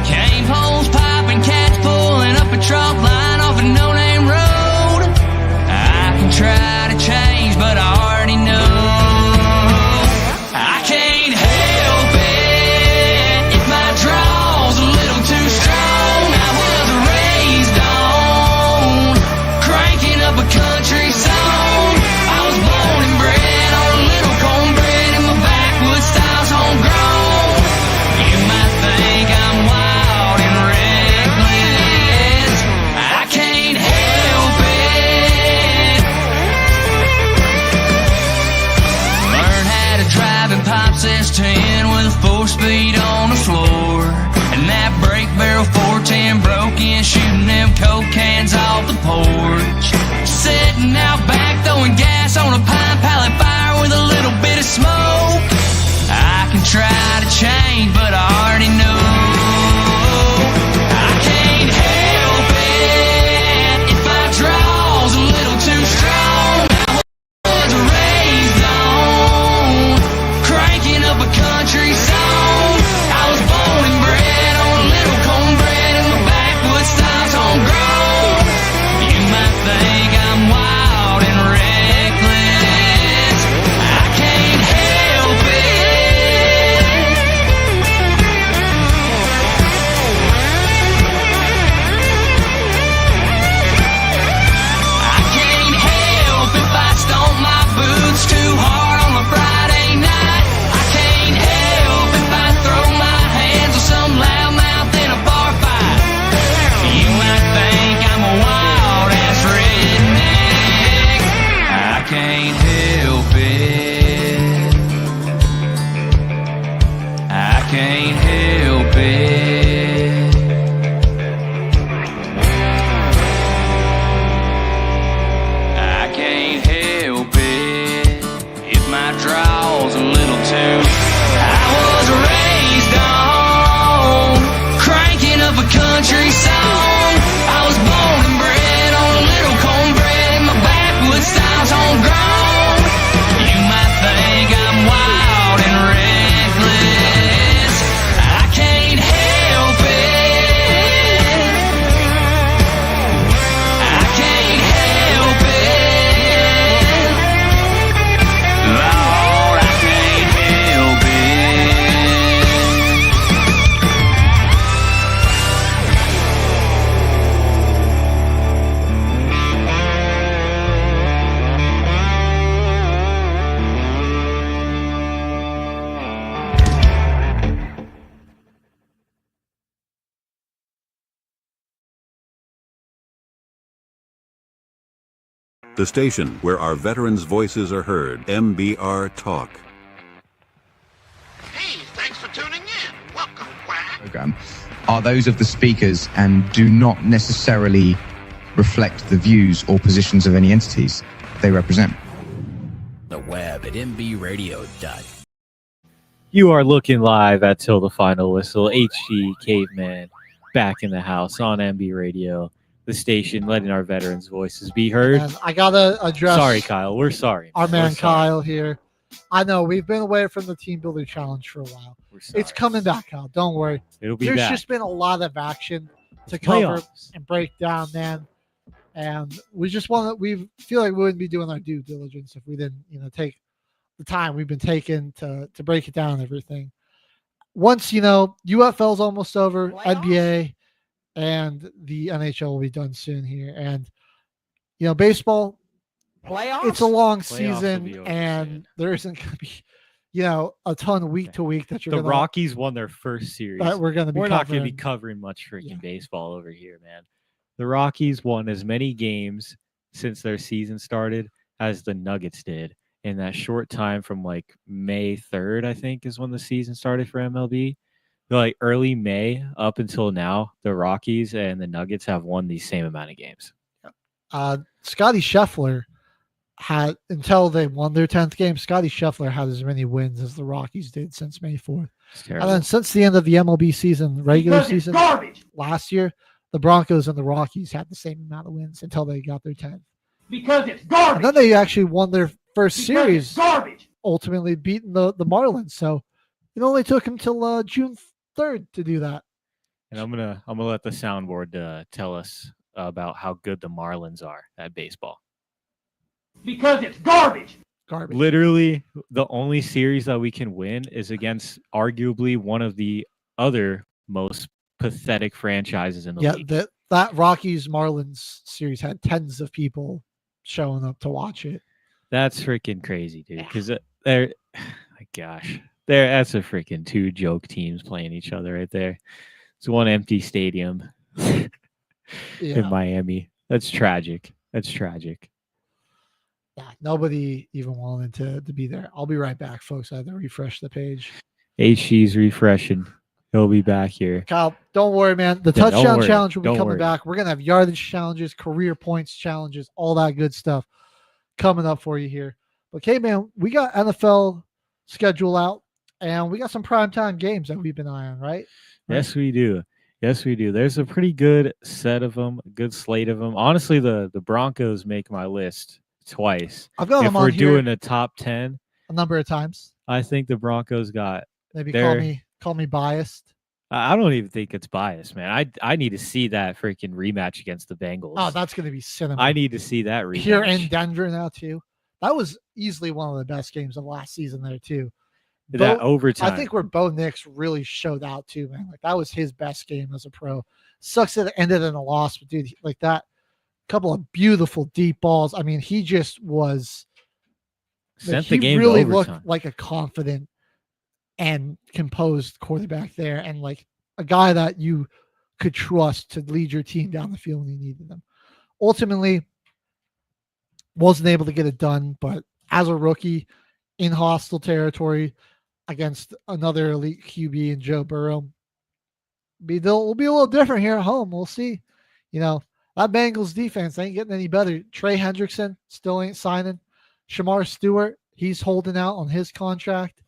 Cave holes popping, cats pulling up a truck line off a no-name road. I can try to change, but I already know I can't help it if my draw's a little too strong. I was raised on cranking up a country song. I was born and bred on a little cornbread in my backwoods style's homegrown. You might think I'm wild and reckless. I can't help it. Learned how to drive in Pops S10 with a 4-speed on the floor. And that brake barrel 410 broke in, shooting them coke cans off the porch. Sitting out back throwing gas on a pine pallet fire with a little bit of smoke. I can try to change, but I already know I can't help it if my draw's a little too strong. I was raised on cranking up a country song. I was born and bred on a little cornbread in my backwoods style's homegrown. You might think I'm wild and reckless. I can't help it. I can't help if I stomp my boots too hard on a Friday night. I can't help if I throw my hands on some loudmouth in a bar fight. You might think I'm a wild ass redneck. I can't help it. I can't help it. I can't help it if my draw's a little too. I was raised on cranking up a country song. I was born and bred on a little cornbread in my backwoods style's homegrown. You might think I'm wild and reckless. I can't help it. I can't help it. Lord, I can't help it.
The station where our veterans' voices are heard. MBR Talk.
Hey, thanks for tuning in. Welcome, Quack.
Program are those of the speakers and do not necessarily reflect the views or positions of any entities they represent.
The web at mbradio.com.
You are looking live at Till the Final Whistle. HG Caveman back in the house on MB Radio, the station letting our veterans' voices be heard.
And I gotta address.
Sorry, Kyle. We're sorry.
Our man
We're
Kyle here. I know we've been away from the Team Builder Challenge for a while. It's coming back, Kyle. Don't worry.
It'll be
There's
back.
just been a lot of action to cover
Playoffs.
and break down, man. And we just want to. We feel like we wouldn't be doing our due diligence if we didn't, take the time we've been taking to break it down and everything. Once UFL's almost over, NBA and the NHL will be done soon here, and baseball.
Playoffs?
It's a long
Playoffs will
season,
be over
and there isn't going to be, a ton week to week that you're
The
gonna,
Rockies won their first series.
that we're going to be.
We're not going to be
covering.
covering much freaking baseball over here, man. The Rockies won as many games since their season started as the Nuggets did in that short time from like May 3rd, I think, is when the season started for MLB. Like early May up until now, the Rockies and the Nuggets have won the same amount of games.
Scotty Scheffler had, until they won their 10th game, Scotty Scheffler had as many wins as the Rockies did since May 4th. And then since the end of the MLB season, regular season last year, the Broncos and the Rockies had the same amount of wins until they got their 10th.
Because it's garbage.
And then they actually won their first
Because
series,
it's garbage.
ultimately beating the Marlins. So it only took them till June 3rd to do that.
And I'm gonna let the soundboard tell us about how good the Marlins are at baseball.
Because it's garbage.
Garbage.
Literally, the only series that we can win is against arguably one of the other most pathetic franchises in the league.
That Rockies Marlins series had tens of people showing up to watch it.
That's freaking crazy, dude. Because they're, my gosh, that's a freaking two joke teams playing each other right there. It's one empty stadium in Miami. That's tragic. That's tragic.
Yeah, nobody even wanted to be there. I'll be right back, folks. I have to refresh the page.
HG's refreshing. He'll be back here.
Kyle, don't worry, man. The touchdown challenge will be coming back. We're going to have yardage challenges, career points challenges, all that good stuff coming up for you here. But, okay, man, we got NFL schedule out, and we got some primetime games that we've been eyeing, right?
Yes, we do. Yes, we do. There's a pretty good set of them, a good slate of them. Honestly, the Broncos make my list twice.
I've got them on
here. If we're doing a top 10.
A number of times.
I think the Broncos got.
Maybe call me biased.
I don't even think it's biased, man. I need to see that freaking rematch against the Bengals.
Oh, that's going to be cinema.
I need to see that rematch.
Here in Denver now, too. That was easily one of the best games of last season there, too.
That overtime.
I think where Bo Nix really showed out, too, man. Like, that was his best game as a pro. Sucks that it ended in a loss, but, dude, like that couple of beautiful deep balls. I mean, he just was.
Sent the game
really
to overtime.
Looked like a confident and composed quarterback there, and like a guy that you could trust to lead your team down the field when you needed them. Ultimately, wasn't able to get it done, but as a rookie in hostile territory against another elite QB in Joe Burrow, will be a little different here at home. We'll see. You know, that Bengals defense ain't getting any better. Trey Hendrickson still ain't signing. Shamar Stewart, he's holding out on his contract.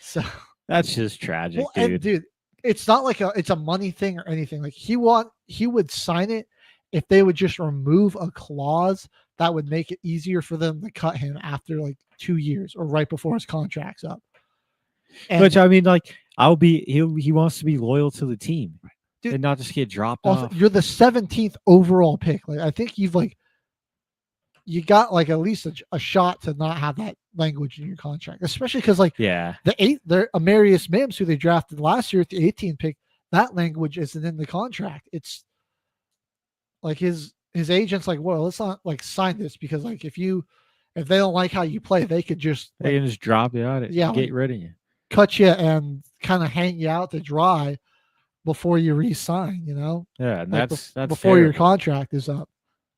So
that's just tragic,
dude.
And
dude, it's not like it's a money thing or anything. Like he would sign it if they would just remove a clause that would make it easier for them to cut him after like 2 years or right before his contract's up. And
which I mean, like he wants to be loyal to the team, dude, and not just get dropped off.
You're the 17th overall pick. Like I think you got like at least a shot to not have that language in your contract, especially because the Amarius Mims, who they drafted last year at the 18th pick, that language isn't in the contract. It's like his agent's like, well, let's not like sign this because like if they don't like how you play, they can just
drop you out. Get rid of you,
cut you, and kind of hang you out to dry before you re-sign. You know,
and
like
that's
before
terrible.
Your contract is up.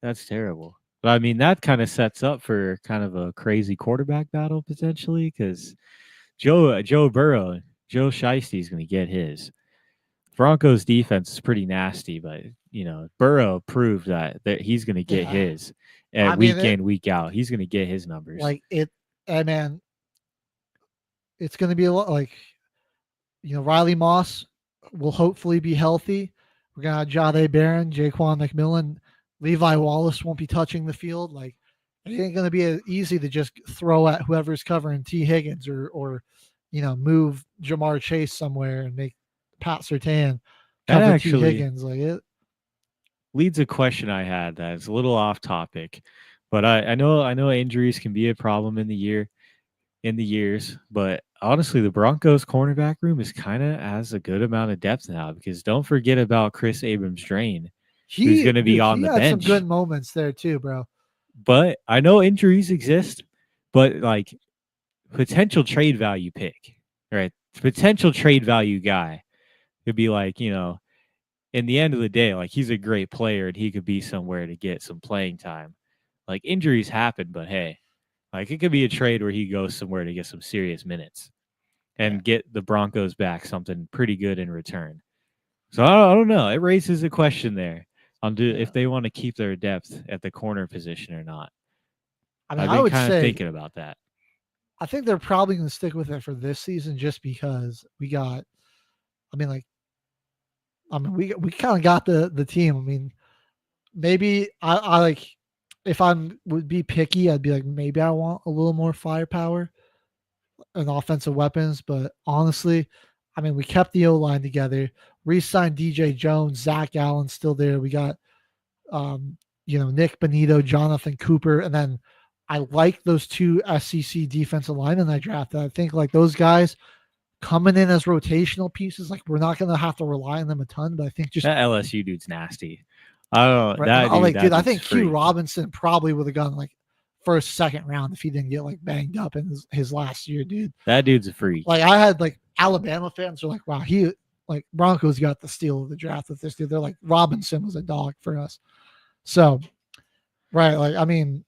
That's terrible. But I mean, that kind of sets up for kind of a crazy quarterback battle potentially because Joe Burrow, Joe Shiesty is going to get his. Broncos defense is pretty nasty, but you know Burrow proved that he's going to get his week in, week out. He's going to get his numbers.
Like man, it's going to be a lot. Like Riley Moss will hopefully be healthy. We're going to have Jahdae Barron, Jaquan McMillan. Levi Wallace won't be touching the field. Like it ain't going to be easy to just throw at whoever's covering T. Higgins or move Jamar Chase somewhere and make Pat Surtain cover T. Higgins. Like it
leads a question I had that is a little off topic, but I know injuries can be a problem in the years, but honestly, the Broncos cornerback room is kind of has a good amount of depth now because don't forget about Chris Abrams-Drain. Who's going to be on the bench.
He had some good moments there too, bro.
But I know injuries exist, but like potential trade value pick, right? Potential trade value guy could be like, in the end of the day, like he's a great player and he could be somewhere to get some playing time. Like injuries happen, but hey, like it could be a trade where he goes somewhere to get some serious minutes and get the Broncos back something pretty good in return. So I don't know. It raises a question there. If they want to keep their depth at the corner position or not.
I mean,
I've been kind of thinking about that.
I think they're probably going to stick with it for this season just because I mean, we kind of got the team. I mean, maybe I like if would be picky, I'd be like maybe I want a little more firepower and offensive weapons. But honestly, I mean, we kept the O line together. Re-signed DJ Jones, Zach Allen still there. We got Nick Bonito, Jonathan Cooper, and then I like those two SEC defensive linemen I drafted. I think like those guys coming in as rotational pieces, like we're not going to have to rely on them a ton, but I think just
that LSU dude's nasty. I don't know.
Right,
That
I think
free.
Q Robinson probably would have gone like first, second round if he didn't get like banged up in his last year, dude.
That dude's a freak.
Like I had like Alabama fans are like, wow, he like Broncos got the steal of the draft with this dude. They're like Robinson was a dog for us. So, right, like I mean,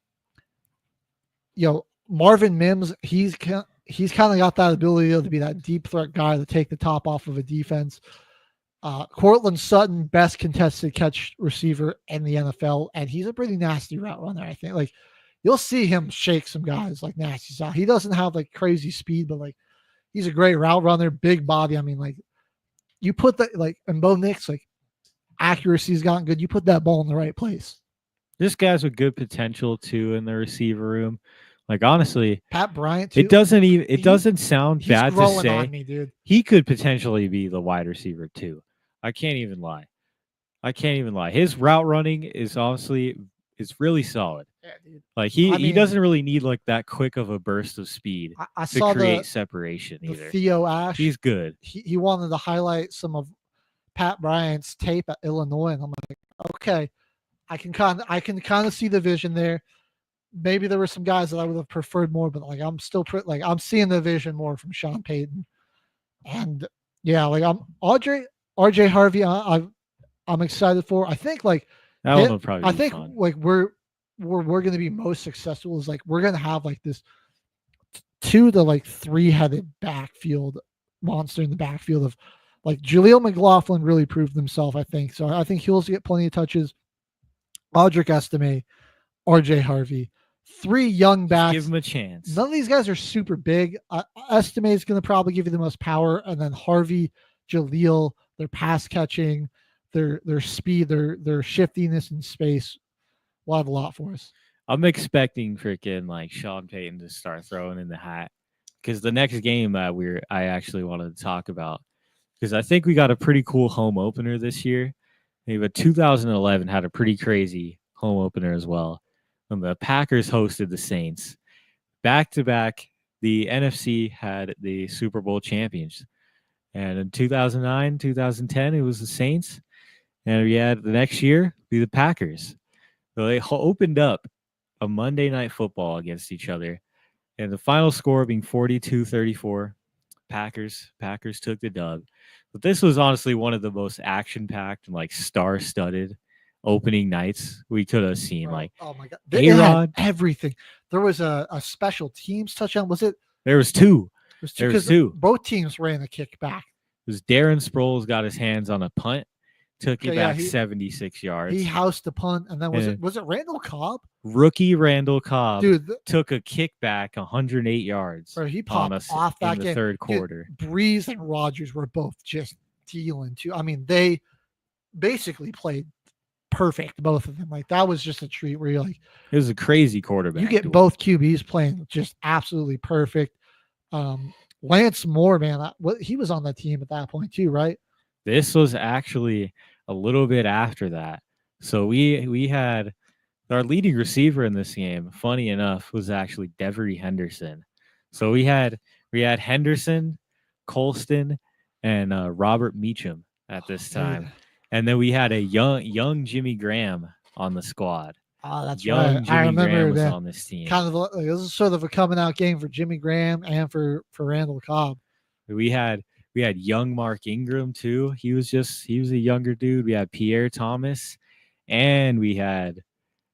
Marvin Mims, he's kind of got that ability to be that deep threat guy to take the top off of a defense. Cortland Sutton, best contested catch receiver in the NFL, and he's a pretty nasty route runner. I think like you'll see him shake some guys like nasty style. He doesn't have like crazy speed, but like he's a great route runner, big body. I mean, like you put that like and Bo Nix, like accuracy's gotten good. You put that ball in the right place.
This guy's with good potential too in the receiver room. Like honestly,
Pat Bryant too.
It doesn't sound bad to say.
On me, dude.
He could potentially be the wide receiver too. I can't even lie. His route running is really solid.
Yeah, dude.
Like he doesn't really need like that quick of a burst of speed
I
to
saw
create separation either.
Theo Ash.
He's good.
He wanted to highlight some of Pat Bryant's tape at Illinois, and I'm like, okay, I can kind of see the vision there. Maybe there were some guys that I would have preferred more, but like I'm still I'm seeing the vision more from Sean Payton, and yeah, like I'm RJ Harvey. I'm excited for. I think like
that one will probably.
I think fun. Like we're going to be most successful is like we're going to have like this 2 to like 3-headed backfield monster in the backfield of like Jaleel McLaughlin really proved himself. I think so. I think he'll get plenty of touches. Audric Estime, RJ Harvey. 3 young backs.
Give him a chance.
None of these guys are super big. Estime is going to probably give you the most power, and then Harvey, Jaleel, their pass catching, their speed, their shiftiness in space will have a lot for us.
I'm expecting freaking like Sean Payton to start throwing in the hat because the next game I actually wanted to talk about because I think we got a pretty cool home opener this year. Maybe 2011 had a pretty crazy home opener as well. And the Packers hosted the Saints. Back to back, the NFC had the Super Bowl champions. And in 2009, 2010, it was the Saints. And we had the next year be the Packers. So they opened up a Monday Night Football against each other. And the final score being 42-34. Packers took the dub. But this was honestly one of the most action-packed and like star-studded opening nights we could have seen. Like,
oh my god, they had everything. There was a special teams touchdown. Was it?
There was 2.
There was 2. Both teams ran a kick back.
It was Darren Sproles got his hands on a punt, took it back 76 yards.
He housed the punt, and then was it Randall Cobb?
Rookie Randall Cobb,
dude,
took a kick back 108 yards.
Bro, he popped off that
in the third quarter.
Dude, Breeze and Rodgers were both just dealing too. I mean, they basically played perfect, both of them. Like that was just a treat where you're like,
it was a crazy quarterback.
You get both QBs playing just absolutely perfect. Lance Moore, man, he was on the team at that point too, right?
This was actually a little bit after that. So we had our leading receiver in this game, funny enough, was actually Devery Henderson. So we had Henderson, Colston, and Robert Meacham at this time. And then we had a young Jimmy Graham on the squad.
Oh, that's
young
right.
Jimmy
I remember
Graham was
that.
on this team.
Kind of, it was sort of a coming out game for Jimmy Graham and for Randall Cobb.
We had young Mark Ingram too. He was a younger dude. We had Pierre Thomas, and we had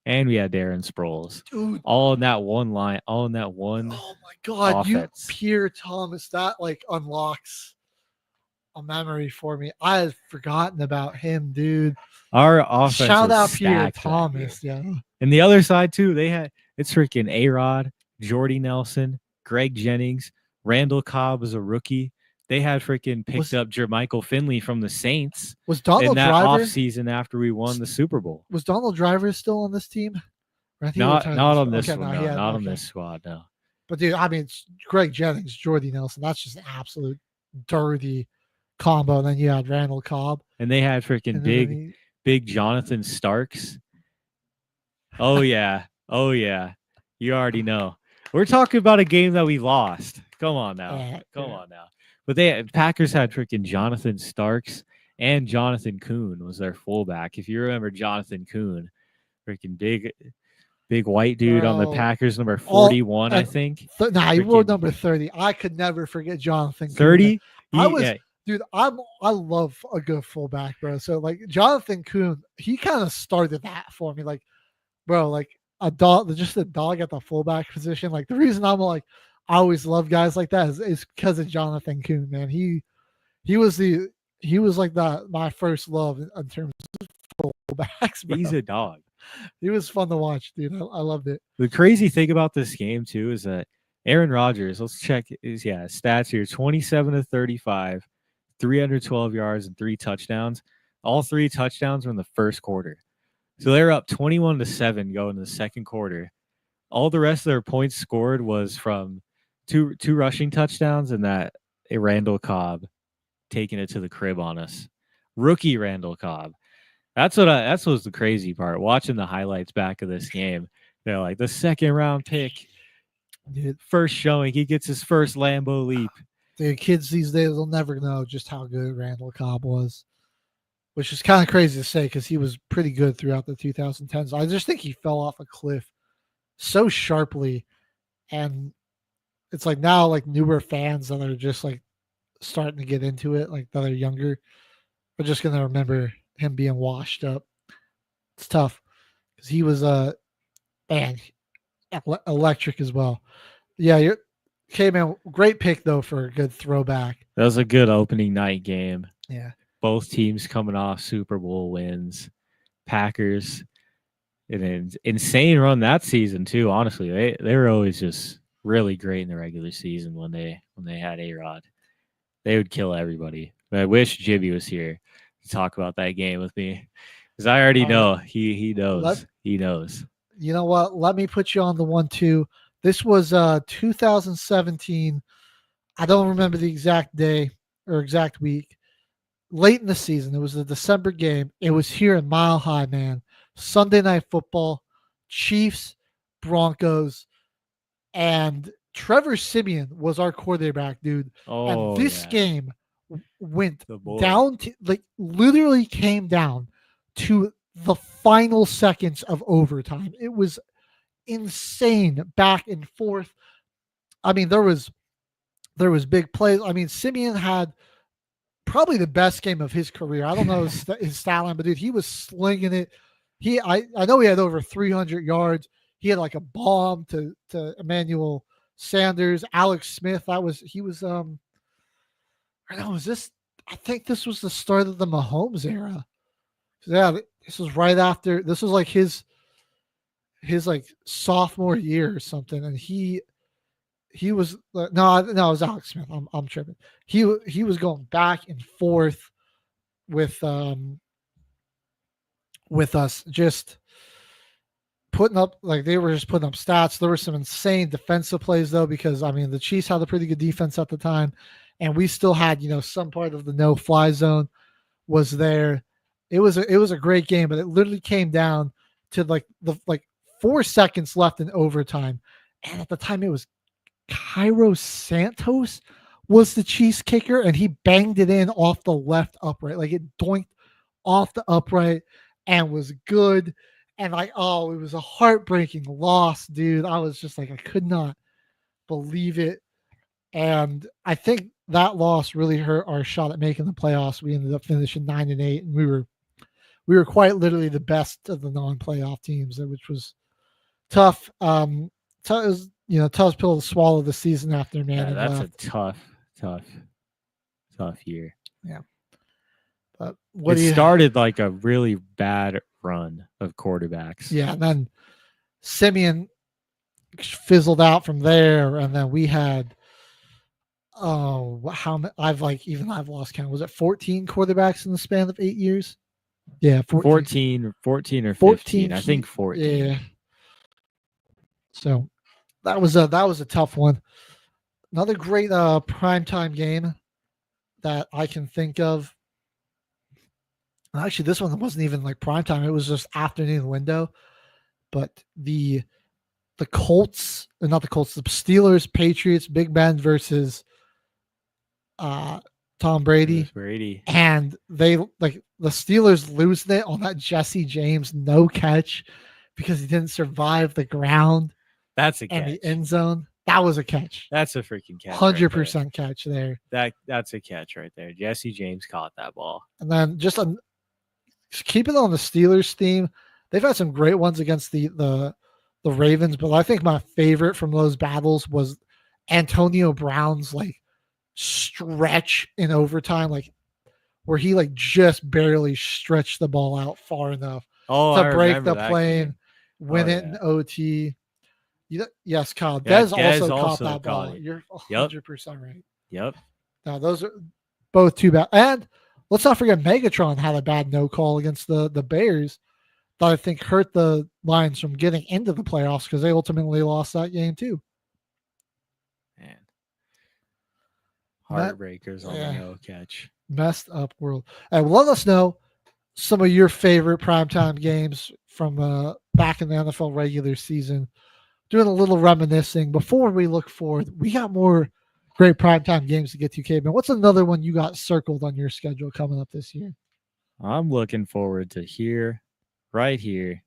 Darren Sproles.
Dude,
all in that one line. All in that one.
Oh my god,
offense.
Pierre Thomas, that like unlocks a memory for me. I had forgotten about him, dude.
Our offense.
Shout out Pierre Thomas, yeah.
And the other side too, it's freaking A-Rod, Jordy Nelson, Greg Jennings, Randall Cobb was a rookie, They had freaking picked up Jermichael Finley from the Saints.
Was Donald
in that
Driver
offseason after we won the Super Bowl?
Was Donald Driver still on this team?
Not on this one. No, not on this squad. No.
But dude, I mean, it's Greg Jennings, Jordy Nelson. That's just an absolute dirty combo. And then you had Randall Cobb,
and they had freaking big Jonathan Starks. Oh yeah, oh yeah. You already know. We're talking about a game that we lost. Come on now. Come on now. But Packers had freaking Jonathan Starks and Jonathan Kuhn was their fullback. If you remember Jonathan Kuhn, freaking big white dude on the Packers, number 41, I think.
He wore number 30. I could never forget Jonathan Kuhn.
30?
Dude, I love a good fullback, bro. So like Jonathan Kuhn, he kind of started that for me. Like, bro, like a dog at the fullback position. Like the reason I'm like, I always love guys like that is because of Jonathan Kuhn, man. He was like my first love in terms of fullbacks. Bro.
He's a dog.
He was fun to watch, dude. I loved it.
The crazy thing about this game too is that Aaron Rodgers, let's check his stats here: 27 to 35, 312 yards and 3 touchdowns. All 3 touchdowns were in the first quarter. So they're up 21-7 going to the second quarter. All the rest of their points scored was from two rushing touchdowns and that a Randall Cobb taking it to the crib on us. Rookie Randall Cobb. That was the crazy part. Watching the highlights back of this game, they're like the second round pick,
dude,
first showing. He gets his first Lambeau leap.
The kids these days will never know just how good Randall Cobb was, which is kind of crazy to say because he was pretty good throughout the 2010s. I just think he fell off a cliff so sharply, and it's like now like newer fans that are just like starting to get into it, like that are younger, are just gonna remember him being washed up. It's tough because he was electric as well. Yeah, okay, man. Great pick though for a good throwback.
That was a good opening night game.
Yeah,
both teams coming off Super Bowl wins. Packers, an insane run that season too. Honestly, they were always just really great in the regular season when they had A-Rod. They would kill everybody. But I wish Jibby was here to talk about that game with me because I already know he knows. He knows.
You know what? Let me put you on the 1-2. This was 2017. I don't remember the exact day or exact week. Late in the season. It was a December game. It was here in Mile High, man. Sunday Night Football, Chiefs, Broncos, and Trevor Siemian was our quarterback, dude. And this game went down to, like, literally came down to the final seconds of overtime. It was insane, back and forth. I mean, there was big plays. I mean, Siemian had probably the best game of his career. I don't know his stat line, but dude, he was slinging it. I know he had over 300 yards. He had like a bomb to Emmanuel Sanders, Alex Smith. I think this was the start of the Mahomes era. Yeah, this was right after. This was like his like sophomore year or something, and he was no, it was Alex Smith. I'm tripping. He was going back and forth with us, just putting up, like, they were just putting up stats. There were some insane defensive plays though, because I mean the Chiefs had a pretty good defense at the time, and we still had, some part of the no-fly zone was there. It was a great game, but it literally came down to the 4 seconds left in overtime, and at the time it was Cairo Santos was the Chiefs kicker, and he banged it in off the left upright, like it doinked off the upright and was good. And it was a heartbreaking loss, dude. I was just like, I could not believe it. And I think that loss really hurt our shot at making the playoffs. We ended up finishing 9-8, and we were quite literally the best of the non-playoff teams, which was tough. It was, tough pill to swallow the season after Manning
that's
left.
A tough year.
Yeah. But
it started like a really bad run of quarterbacks.
Yeah, and then Siemian fizzled out from there, and then we had Oh, I've lost count. Was it 14 quarterbacks in the span of 8 years? Yeah, 14
or 15. I think 14.
Yeah. So that was a tough one. Another great primetime game that I can think of. Actually, this one wasn't even like primetime. It was just afternoon window. But the Colts, not the Colts, the Steelers, Patriots, Big Ben versus Tom Brady. And they the Steelers losing it on that Jesse James no catch because he didn't survive the ground.
That's a catch.
And the end zone. That was a catch.
That's a freaking catch.
100% catch there.
That's a catch right there. Jesse James caught that ball.
And then just keeping on the Steelers theme, they've had some great ones against the Ravens, but I think my favorite from those battles was Antonio Brown's stretch in overtime, where he just barely stretched the ball out far enough to break the play and win it in OT. Yes, Kyle. Dez also caught that ball. You're 100% right.
Yep.
Now those are both too bad. And let's not forget Megatron had a bad no call against the Bears that I think hurt the Lions from getting into the playoffs because they ultimately lost that game too.
Man. Heartbreakers on the no catch.
Messed up world. And let us know some of your favorite primetime games from back in the NFL regular season. Doing a little reminiscing before we look forward. We got more great primetime games to get to, Caveman. What's another one you got circled on your schedule coming up this year?
I'm looking forward to right here,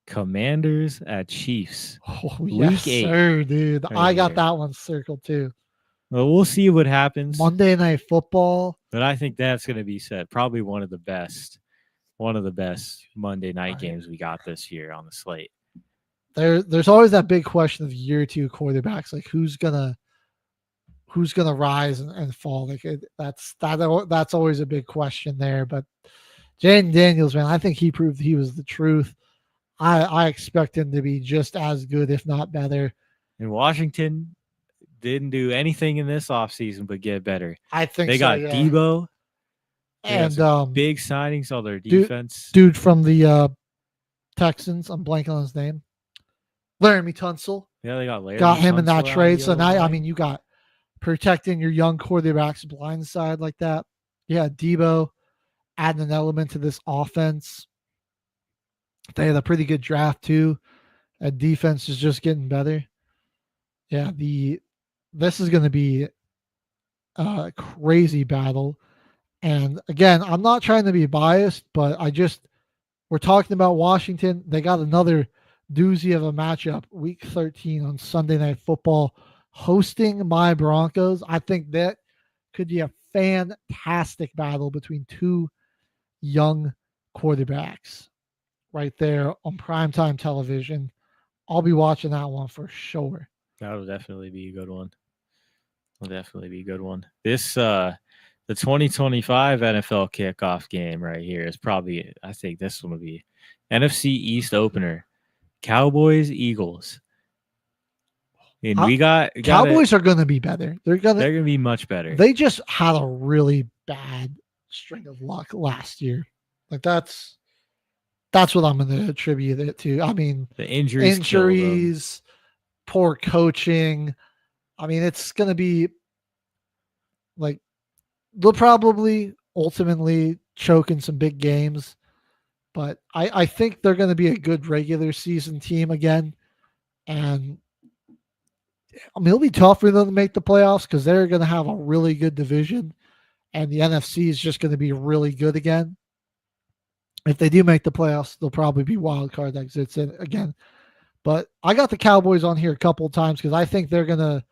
Commanders at Chiefs.
Oh, yes, Week 8. Sir, dude. Right I got here. That one circled too.
Well, we'll see what happens.
Monday Night Football.
But I think that's going to be set. Probably one of the best Monday night games we got this year on the slate.
There's always that big question of year two quarterbacks, who's gonna rise and fall. That's always a big question there. But Jaden Daniels, man, I think he proved he was the truth. I expect him to be just as good, if not better.
And Washington didn't do anything in this offseason but get better.
I think
they got Debo
and
big signings on their defense.
Dude from the Texans, I'm blanking on his name. Laramie Tunsil.
Yeah, they got Laramie.
Got him in that trade. So now, you got protecting your young quarterback's blind side like that. Yeah, Debo adding an element to this offense. They had a pretty good draft too. And defense is just getting better. Yeah, this is going to be a crazy battle. And again, I'm not trying to be biased, but we're talking about Washington. They got another doozy of a matchup, week 13 on Sunday Night Football, hosting my Broncos. I think that could be a fantastic battle between two young quarterbacks right there on primetime television. I'll be watching that one for sure.
That'll definitely be a good one. This, the 2025 NFL kickoff game right here is probably, I think this one will be NFC East opener. Cowboys, Eagles. And we got
Cowboys are going to be better. They're going
to be much better.
They just had a really bad string of luck last year. That's what I'm going to attribute it to. I mean,
the injuries,
poor coaching. I mean, it's going to be they'll probably ultimately choke in some big games. But I think they're going to be a good regular season team again. And I mean, it'll be tough for them to make the playoffs because they're going to have a really good division. And the NFC is just going to be really good again. If they do make the playoffs, they'll probably be wild card exits again. But I got the Cowboys on here a couple of times because I think they're going to,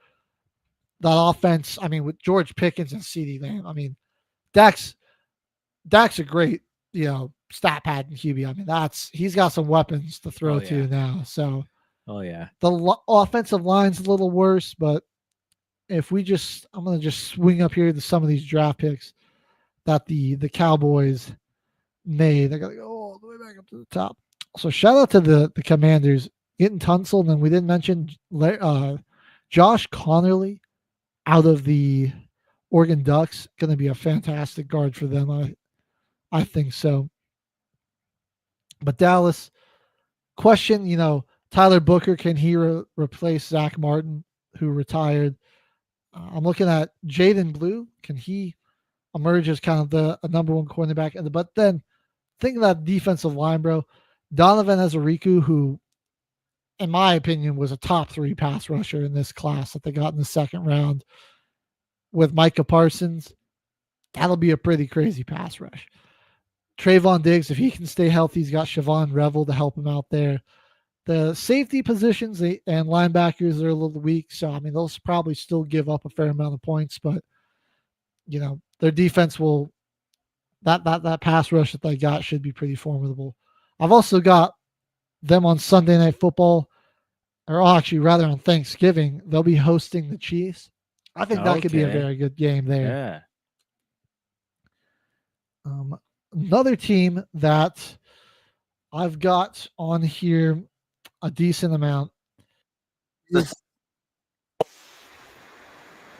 that offense, I mean, with George Pickens and CeeDee Lamb, I mean, Dak's a great, stat pad and QB. I mean, he's got some weapons to throw to now. So, the offensive line's a little worse, but if I'm going to just swing up here to some of these draft picks that the Cowboys made. I got to go all the way back up to the top. So shout out to the Commanders getting Tunsil, and we didn't mention Josh Connerly out of the Oregon Ducks. Going to be a fantastic guard for them. I think so. But Dallas, question, Tyler Booker, can he replace Zach Martin, who retired? I'm looking at Jaden Blue. Can he emerge as kind of a number one cornerback? But then thinking that defensive line, bro, Donovan Ezeriku, who, in my opinion, was a top 3 pass rusher in this class that they got in the second round with Micah Parsons, that'll be a pretty crazy pass rush. Trayvon Diggs, if he can stay healthy, he's got Siobhan Revel to help him out there. The safety positions and linebackers are a little weak, so they'll probably still give up a fair amount of points, but their defense will that pass rush that they got should be pretty formidable. I've also got them on Sunday Night Football, or actually rather on Thanksgiving. They'll be hosting the Chiefs. I think that could be a very good game there.
Yeah.
Another team that I've got on here a decent amount is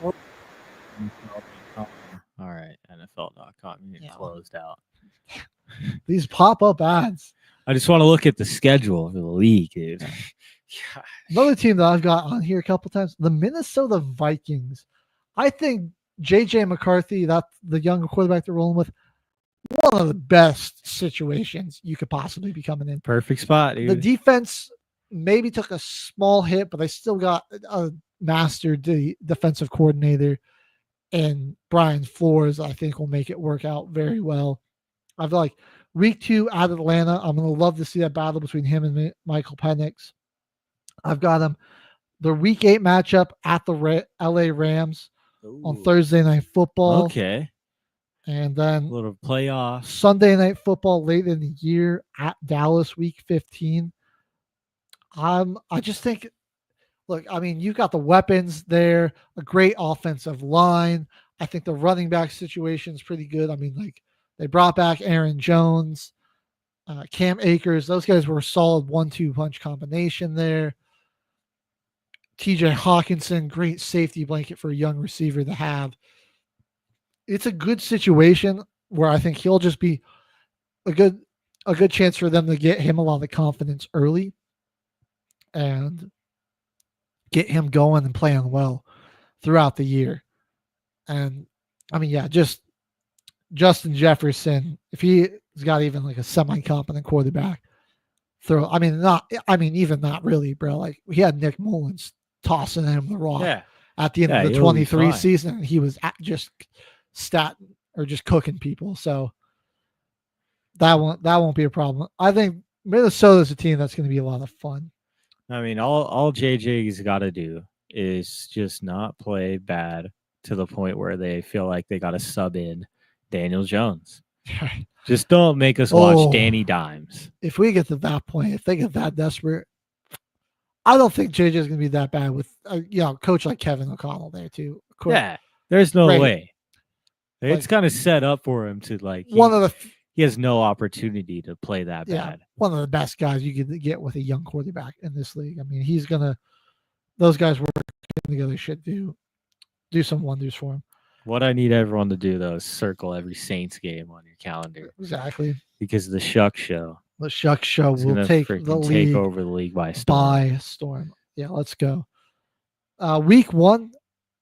all right, NFL.com closed out.
These pop-up ads.
I just want to look at the schedule of the league, dude.
Another team that I've got on here a couple times, the Minnesota Vikings. I think JJ McCarthy, that's the younger quarterback they're rolling with, one of the best situations you could possibly be coming in.
Perfect spot, dude.
The defense maybe took a small hit, but they still got a master defensive coordinator, and Brian Flores, I think, will make it work out very well. I feel like week 2 at Atlanta, I'm going to love to see that battle between him and Michael Penix. I've got him the week 8 matchup at the LA Rams on Thursday Night Football.
Okay.
And then
a little playoff
Sunday Night Football late in the year at Dallas, week 15. I just think, look, you've got the weapons there, a great offensive line. I think the running back situation is pretty good. They brought back Aaron Jones, Cam Akers. Those guys were a solid 1-2 punch combination there. TJ Hawkinson, great safety blanket for a young receiver to have. It's a good situation where I think he'll just be a good chance for them to get him a lot of confidence early and get him going and playing well throughout the year. And just Justin Jefferson, if he's got even like a semi-competent quarterback, even not really, bro. Like, he had Nick Mullins tossing him the rock at the end of the 23 season, and he was just cooking people. So that won't be a problem. I think Minnesota's a team that's going to be a lot of fun.
All JJ's got to do is just not play bad to the point where they feel like they got to sub in Daniel Jones. Just don't make us watch Danny Dimes.
If we get to that point, if they get that desperate, I don't think JJ's going to be that bad with a coach like Kevin O'Connell there too.
Yeah, there's no way. It's kind of set up for him to he has no opportunity to play that bad.
One of the best guys you could get with a young quarterback in this league. Those guys working together should do some wonders for him.
What I need everyone to do, though, is circle every Saints game on your calendar.
Exactly.
Because the Shuck Show.
The Shuck Show will take
over the league by
storm. Yeah, let's go. Week 1,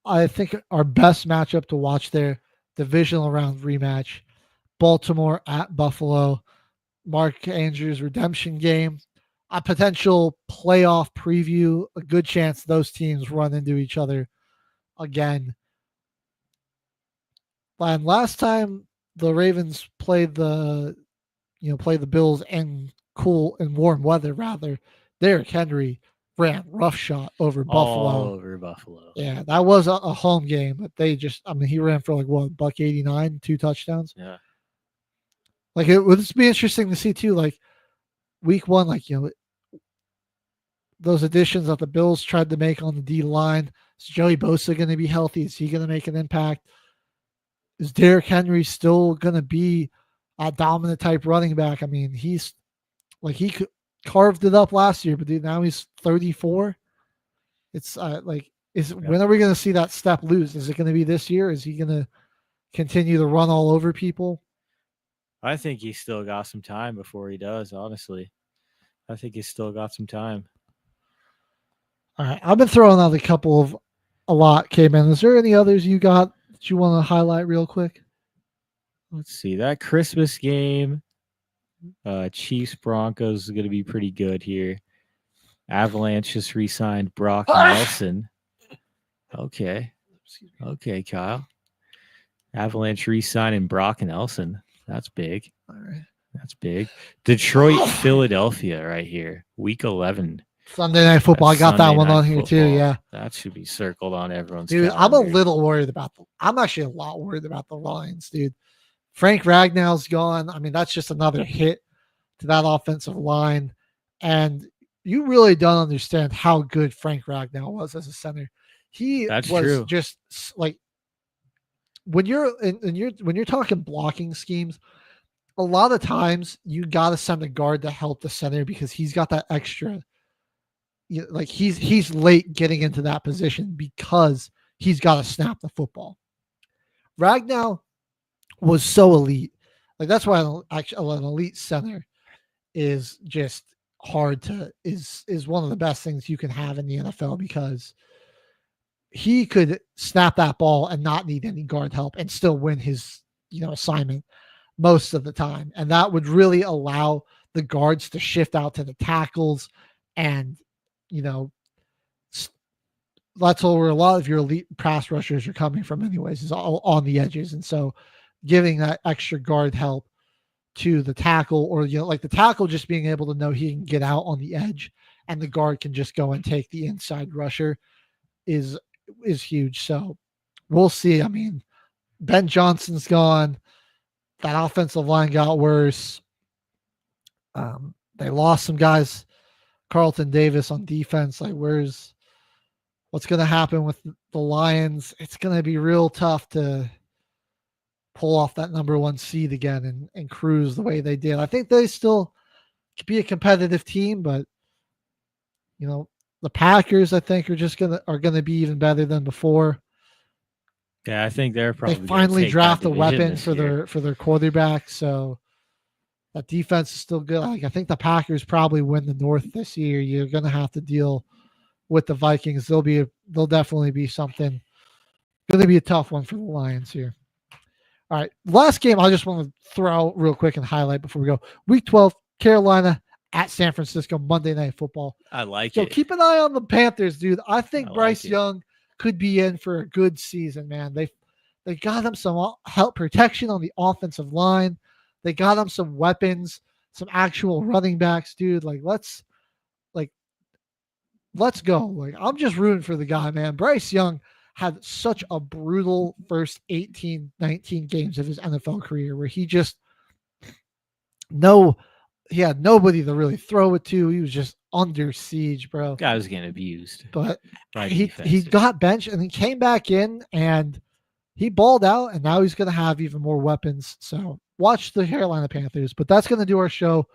I think our best matchup to watch there, divisional round rematch, Baltimore at Buffalo, Mark Andrews redemption game, a potential playoff preview, a good chance those teams run into each other again. And last time the Ravens played the Bills in cool and warm weather, Derrick Henry ran roughshod over Buffalo.
All over Buffalo.
Yeah, that was a home game, but they just, he ran for $189, 2 touchdowns.
Yeah.
It would just be interesting to see too, week 1, those additions that the Bills tried to make on the D line. Is Joey Bosa going to be healthy? Is he going to make an impact? Is Derrick Henry still going to be a dominant type running back? He's he carved it up last year, but dude, now he's 34. It's When are we going to see that step loose? Is it going to be this year? Is he going to continue to run all over people?
I think he's still got some time before he does, honestly. I think he's still got some time.
All right. I've been throwing out a lot, K-Man. Is there any others you got that you want to highlight real quick?
Let's see. That Christmas game, Chiefs Broncos is going to be pretty good here. Avalanche just re-signed Brock Nelson. Okay, Kyle. Avalanche re-signing Brock Nelson. That's big.
All right.
That's big. Detroit, Philadelphia right here. Week 11.
Sunday Night Football.
That's
I got that
Sunday
one
Night
on here too.
Football.
Yeah.
That should be circled on everyone's
Dude,
calendar.
I'm a little worried about I'm actually a lot worried about the Lions, dude. Frank Ragnall's gone. I mean, that's just another hit to that offensive line. And you really don't understand how good Frank Ragnall was as a center.
That's
was
true.
Just like when you're talking blocking schemes, a lot of times you got to send a guard to help the center because he's got that extra. Like he's late getting into that position because he's got to snap the football. Ragnall was so elite. Like that's why an elite center is just hard to is one of the best things you can have in the NFL because he could snap that ball and not need any guard help and still win his assignment most of the time. And that would really allow the guards to shift out to the tackles and that's where a lot of your elite pass rushers are coming from anyways, is all on the edges. And so giving that extra guard help to the tackle or, like the tackle just being able to know he can get out on the edge and the guard can just go and take the inside rusher is huge. So we'll see. I mean, Ben Johnson's gone. That offensive line got worse. They lost some guys. Carlton Davis on defense. Like, what's going to happen with the Lions? It's going to be real tough to pull off that number 1 seed again and cruise the way they did. I think they still could be a competitive team, but the Packers, I think, are going to be even better than before.
Yeah, I think they
finally draft a weapon for their quarterback, so that defense is still good. Like, I think the Packers probably win the North this year. You're going to have to deal with the Vikings. They'll definitely be something. Going to be a tough one for the Lions here. All right, last game I just want to throw out real quick and highlight before we go. Week 12, Carolina at San Francisco, Monday Night Football.
I like
it. So keep an eye on the Panthers, dude. I think Bryce Young could be in for a good season, man. They got him some help protection on the offensive line. They got him some weapons, some actual running backs, dude. Let's go. Like, I'm just rooting for the guy, man. Bryce Young had such a brutal first 18, 19 games of his NFL career where he had nobody to really throw it to. He was just under siege, bro.
Guy was getting abused.
But he got benched and he came back in and he balled out, and now he's going to have even more weapons. So watch the Carolina Panthers. But that's going to do our show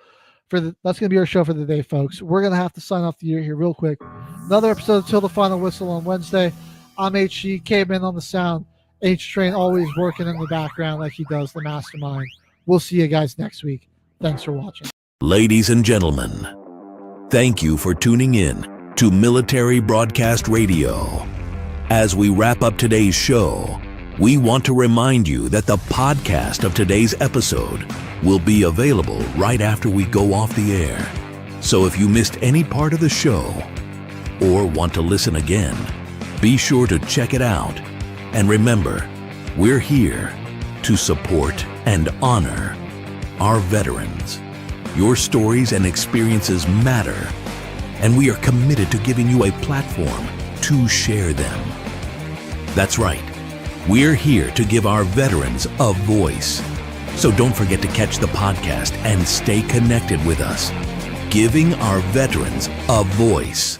that's going to be our show for the day, folks. We're going to have to sign off the year here real quick. Another episode of Till the Final Whistle on Wednesday. I'm HG, Caveman on the sound. H-Train always working in the background like he does, the mastermind. We'll see you guys next week. Thanks for watching.
Ladies and gentlemen, thank you for tuning in to Military Broadcast Radio. As we wrap up today's show, we want to remind you that the podcast of today's episode will be available right after we go off the air. So if you missed any part of the show or want to listen again, be sure to check it out. And remember, we're here to support and honor our veterans. Your stories and experiences matter, and we are committed to giving you a platform to share them. That's right. We're here to give our veterans a voice. So don't forget to catch the podcast and stay connected with us. Giving our veterans a voice.